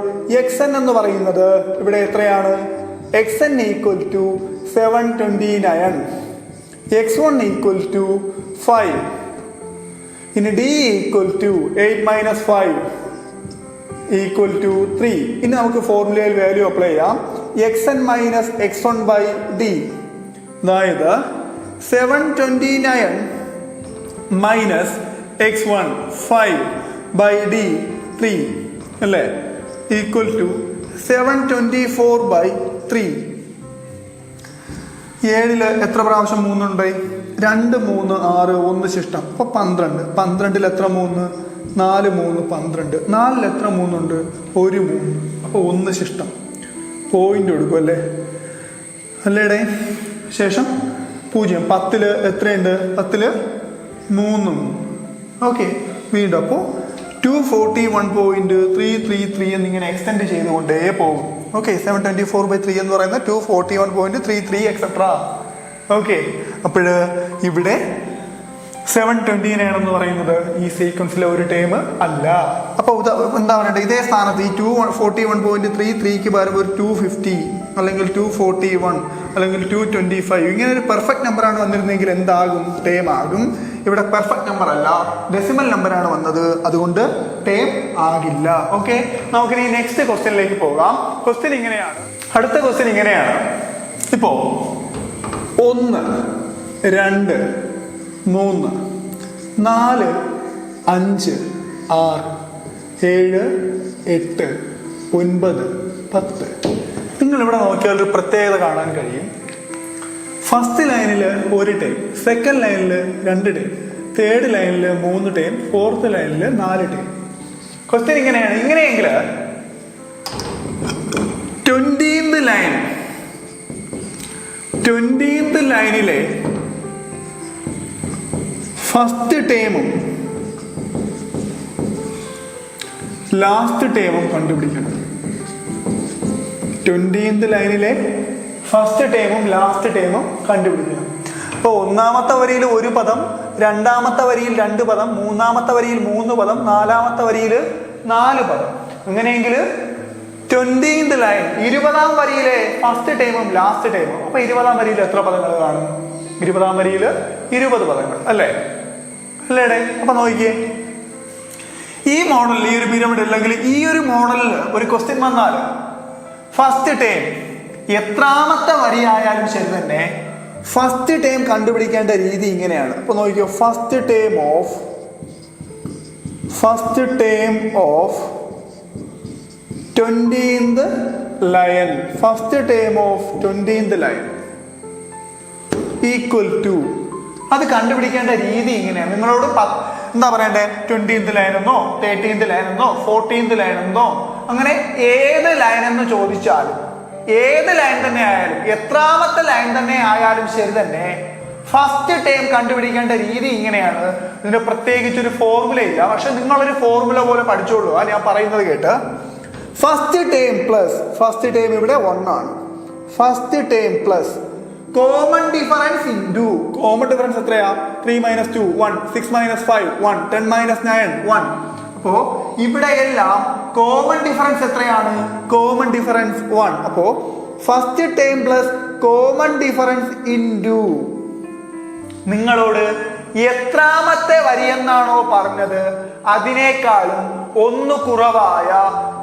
xn എന്ന് പറയുന്നത് ഇവിടെ എത്രയാണ്? xn = 729, x1 = 5, ഇനി d = 8 - 5 = 3. ഇനി നമുക്ക് ഫോർമുലയിൽ വാല്യൂ അപ്ലൈ ചെയ്യാം. xn - x1 / d, അതായത് 729 - x1 5 / d 3 അല്ലേ, = 724 / 3. 7 എത്ര പ്രാവശ്യം 3 ഉണ്ട്? 2, 3, 6, 1 ശിഷ്ടം. അപ്പൊ 12. 12 എത്ര 3? 4, 3, 12. 4 എത്ര 3 ഉണ്ട്? 1 3. അപ്പൊ 1 ശിഷ്ടം. പോയിന്റ് കൊടുക്കും അല്ലേടെ? ശേഷം 0. 10 എത്രയുണ്ട്? 10 3. ഓക്കെ, വീണ്ടും അപ്പോൾ 241.333 എന്നിങ്ങനെ എക്സ്റ്റെൻഡ് ചെയ്തുകൊണ്ടേ പോകും. ഓക്കെ, 724/3 എന്ന് പറയുന്നത് 241.33 എക്സെട്ര. ഓക്കെ, അപ്പോൾ ഇവിടെ 729 എന്ന് പറയുന്നത് ഈ സീക്വൻസിലെ ഒരു ടേം അല്ല. അപ്പൊ എന്താ പറയണ്ടേ, ഇതേ സ്ഥാനത്ത് ഈ 241.33ക്ക് പകരം ഒരു 250 അല്ലെങ്കിൽ 241 അല്ലെങ്കിൽ 225 ഇങ്ങനെ ഒരു പെർഫെക്റ്റ് നമ്പറാണ് വന്നിരുന്നെങ്കിൽ എന്താകും? ടേം ആകും. ഇവിടെ പെർഫെക്റ്റ് നമ്പർ അല്ല, ഡെസിമൽ നമ്പറാണ് വന്നത്, അതുകൊണ്ട് ടേം ആകില്ല. ഓക്കെ, നമുക്കിനി നെക്സ്റ്റ് ക്വസ്റ്റ്യനിലേക്ക് പോകാം. ക്വസ്റ്റ്യൻ ഇങ്ങനെയാണ്, അടുത്ത ക്വസ്റ്റ്യൻ ഇങ്ങനെയാണ്. ഇപ്പോ 1, 2, 3, 4, 5, 6, 7, 8, 9, 10. നിങ്ങൾ ഇവിടെ നോക്കിയാൽ ഒരു പ്രത്യേകത കാണാൻ കഴിയും. ഫസ്റ്റ് ലൈനിൽ ഒരു ടൈം, സെക്കൻഡ് ലൈനിൽ 2 ടൈം, തേർഡ് ലൈനിൽ 3 ടൈം, ഫോർത്ത് ലൈനിൽ 4 ടൈം. ക്വസ്റ്റ്യൻ ഇങ്ങനെയാണ്. ഇങ്ങനെയെങ്കിൽ 20th ലൈനിലെ ഫസ്റ്റ് ടേമും ലാസ്റ്റ് ടേമും കണ്ടുപിടിക്കണം. 20th ലൈനിലെ ഫസ്റ്റ് ടേമും ലാസ്റ്റ് ടേമും കണ്ടുപിടിക്കണം. അപ്പോൾ ഒന്നാമത്തെ വരിയിൽ 1 പദം, രണ്ടാമത്തെ വരിയിൽ 2 പദം, മൂന്നാമത്തെ വരിയിൽ 3 പദം, നാലാമത്തെ വരിയിൽ 4 പദം. അങ്ങനെയെങ്കിൽ 20th ലൈൻ 20ാം വരിയിലെ ഫസ്റ്റ് ടൈമും ലാസ്റ്റ് ടൈമും. അപ്പൊ 20ാം വരിയിൽ എത്ര പദങ്ങൾ കാണും? 20ാം വരിയിൽ 20 പദങ്ങൾ അല്ലേ? അല്ലേടെ? അപ്പൊ നോക്കിയേ, ഈ മോഡലിൽ, ഈ ഒരു പിരമിഡ് അല്ലെങ്കിൽ ഈ ഒരു മോഡലിൽ ഒരു ക്വസ്റ്റ്യൻ വന്നാൽ ഫസ്റ്റ് ടൈം എത്രാമത്തെ വരി ആയാലും ശരി തന്നെ ഫസ്റ്റ് ടൈം കണ്ടുപിടിക്കേണ്ട രീതി ഇങ്ങനെയാണ്. അപ്പൊ നോക്കിയോ, first time of 20th line, first time of 20th line equal to, അത് കണ്ടുപിടിക്കേണ്ട രീതി ഇങ്ങനെയാണ്. നിങ്ങളോട് എന്താ പറയണ്ടേ? 20th ലൈൻ എന്നോ 13th ലൈൻ എന്നോ 14th ലൈൻ എന്നോ അങ്ങനെ ഏത് ലൈൻ എന്ന് ചോദിച്ചാലും, ഏത് ലൈൻ തന്നെ ആയാലും, എത്രാമത്തെ ലൈൻ തന്നെ ആയാലും ശരി തന്നെ ഫസ്റ്റ് ടൈം കണ്ടുപിടിക്കേണ്ട രീതി ഇങ്ങനെയാണ്. ഇതിന് പ്രത്യേകിച്ച് ഒരു ഫോർമുല ഇല്ല, പക്ഷെ നിങ്ങളൊരു ഫോർമുല പോലെ പഠിച്ചോളൂ. ഞാൻ പറയുന്നത് കേട്ട്, first time plus, first time ഇവിടെ 1 ആണ്, first time plus common difference into, common difference എത്രയാ? 3 - 2 1, 6 - 5 1, 10 - 9 1. അപ്പോ ഇവിടെ എല്ലാം കോമൺ ഡിഫറൻസ് എത്രയാണ്? Common difference 1. അപ്പോ first time plus common difference into നിങ്ങളോട് എത്രാമത്തെ വരി എന്നാണോ പറഞ്ഞത് അതിനേക്കാളും 1 കുറവായ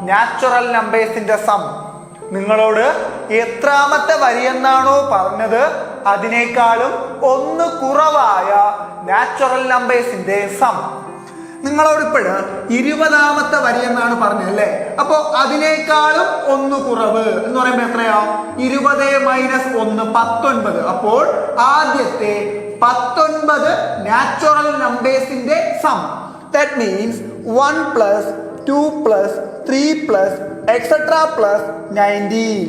നാച്ചുറൽ നമ്പേഴ്സിന്റെ സം. നിങ്ങളോട് എത്രാമത്തെ വരി എന്നാണോ പറഞ്ഞത് അതിനേക്കാളും 1 കുറവായ നാച്ചുറൽ നമ്പേഴ്സിന്റെ സം. നിങ്ങളോട് ഇപ്പോഴ് 20ാമത്തെ വരി എന്നാണ് പറഞ്ഞത് അല്ലേ? അപ്പോ അതിനേക്കാളും 1 കുറവ് എന്ന് പറയുമ്പോ എത്രയാ? 20 - 1 19. അപ്പോൾ ആദ്യത്തെ 19 നാച്ചുറൽ നമ്പേഴ്സിന്റെ സം. That means 1 + 2 + 3 + etc. + 19.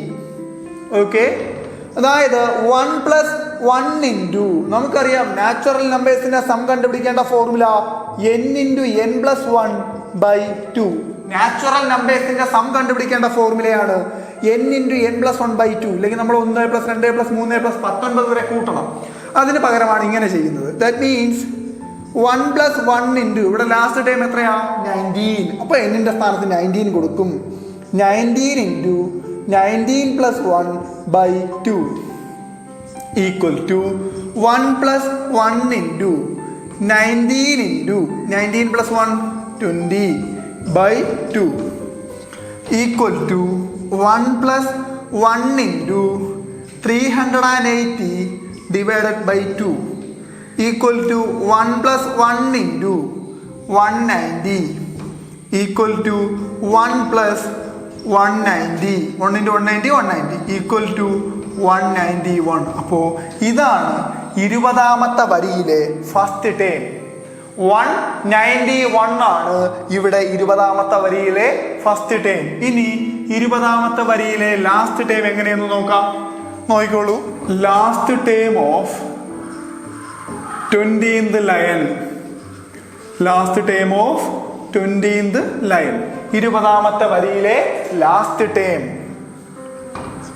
ഓക്കെ, അതായത് 1 + 1 ഇൻറ്റു, നമുക്കറിയാം നാച്ചുറൽ നമ്പേഴ്സിന്റെ സം കണ്ടുപിടിക്കേണ്ട ഫോർമുല n × n+1/2. നാച്ചുറൽ നമ്പേഴ്സിന്റെ സം കണ്ടുപിടിക്കേണ്ട ഫോർമുലയാണ് n × n+1/2. അല്ലെങ്കിൽ നമ്മൾ 1 + 2 + 3 + 19 വരെ കൂട്ടണം. അതിന് പകരമാണ് ഇങ്ങനെ ചെയ്യുന്നത്. ദാറ്റ് മീൻസ് 1 + 1 ഇൻറ്റു, ഇവിടെ ലാസ്റ്റ് ടൈം എത്രയാ? 19. അപ്പൊ എന്നിന്റെ സ്ഥാനത്ത് 19 കൊടുക്കും. 19 into 19 + 1/2 equal to 1 + 1 into 19 into 19 + 1 20/2 equal to 1 + 1 into 380 / 2 equal to 1 + 1 into 190 equal to 1 + 190. 1 × 190 190 equal to 191. അപ്പോ ഇതാണ് 20ാമത്തെ വരിയിലെ ഫസ്റ്റ് ടേം. 191 ആണ് ഇവിടെ 20ാമത്തെ വരിയിലെ ഫസ്റ്റ് ടേം. ഇനി 20ാമത്തെ വരിയിലെ ലാസ്റ്റ് ടേം എങ്ങനെയെന്ന് നോക്കാം. നോക്കിക്കോളൂ, last term of 20th line, last term of 20th line, 20ാമത്തെ വരിയിലെ ലാസ്റ്റ് ടേം.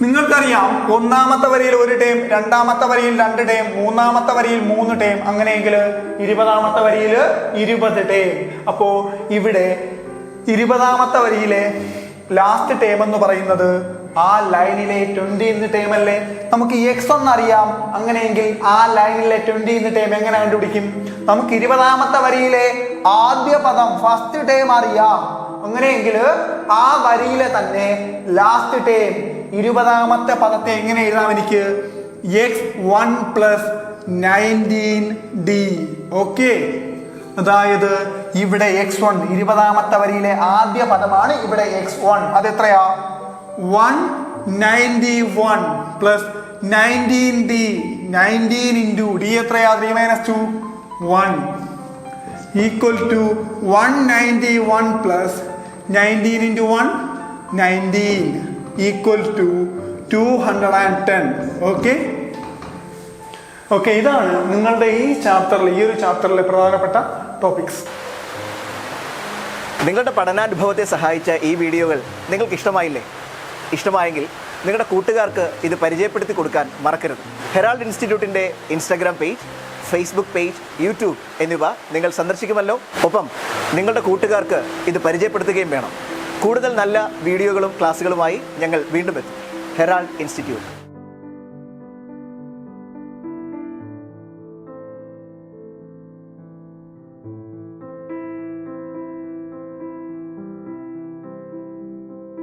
നിങ്ങൾക്കറിയാം, ഒന്നാമത്തെ വരിയിൽ 1 ടേം, രണ്ടാമത്തെ വരിയിൽ 2 ടേം, മൂന്നാമത്തെ വരിയിൽ 3 ടേം. അങ്ങനെയെങ്കിൽ 20ാമത്തെ വരിയിൽ 20 ടേം. അപ്പോ ഇവിടെ 20ാമത്തെ വരിയിലെ ലാസ്റ്റ് ടേം എന്ന് പറയുന്നത് ആ ലൈനിലെ 20th ടേം അല്ലേ? നമുക്ക് x1 അറിയാം. അങ്ങനെയെങ്കിൽ ആ ലൈനിലെ 20th ടേം എങ്ങനെ കണ്ടുപിടിക്കും? നമുക്ക് 20ാമത്തെ വരിയിലെ ആദ്യ പദം ഫസ്റ്റ് ടേം അറിയാം. അങ്ങനെയെങ്കിൽ ആ വരിയിലെ തന്നെ ലാസ്റ്റ് ടേം 20ാമത്തെ പദത്തെ എങ്ങനെ എഴുതാം? എനിക്ക് x1 + 19d. ഓക്കെ, അതായത് ഇവിടെ x1 20ാമത്തെ വരിയിലെ ആദ്യ പദമാണ്. ഇവിടെ x1 അതെത്രയാ? 191 + 19d. 19 × d എത്രയാ? 3 - 2 1. Equal to 191 plus 19 into 1 19 equal to 210. Okay okay, ഇതാണ് നിങ്ങളുടെ ഈ ഒരു ചാപ്റ്ററിലെ പ്രധാനപ്പെട്ട ടോപ്പിക്സ്. നിങ്ങളുടെ പഠനാനുഭവത്തെ സഹായിച്ച ഈ വീഡിയോകൾ നിങ്ങൾക്ക് ഇഷ്ടമായില്ലേ? ഇഷ്ടമായെങ്കിൽ നിങ്ങളുടെ കൂട്ടുകാർക്ക് ഇത് പരിചയപ്പെടുത്തി കൊടുക്കാൻ മറക്കരുത്. ഹെറാൾഡ് ഇൻസ്റ്റിറ്റ്യൂട്ടിൻ്റെ Instagram page, Facebook page, YouTube എന്നിവ നിങ്ങൾ സന്ദർശിക്കുമല്ലോ. ഒപ്പം നിങ്ങളുടെ കൂട്ടുകാർക്ക് ഇത് പരിചയപ്പെടുത്തുകയും വേണം. കൂടുതൽ നല്ല വീഡിയോകളും ക്ലാസ്സുകളുമായി ഞങ്ങൾ വീണ്ടും എത്തും. Herald institute.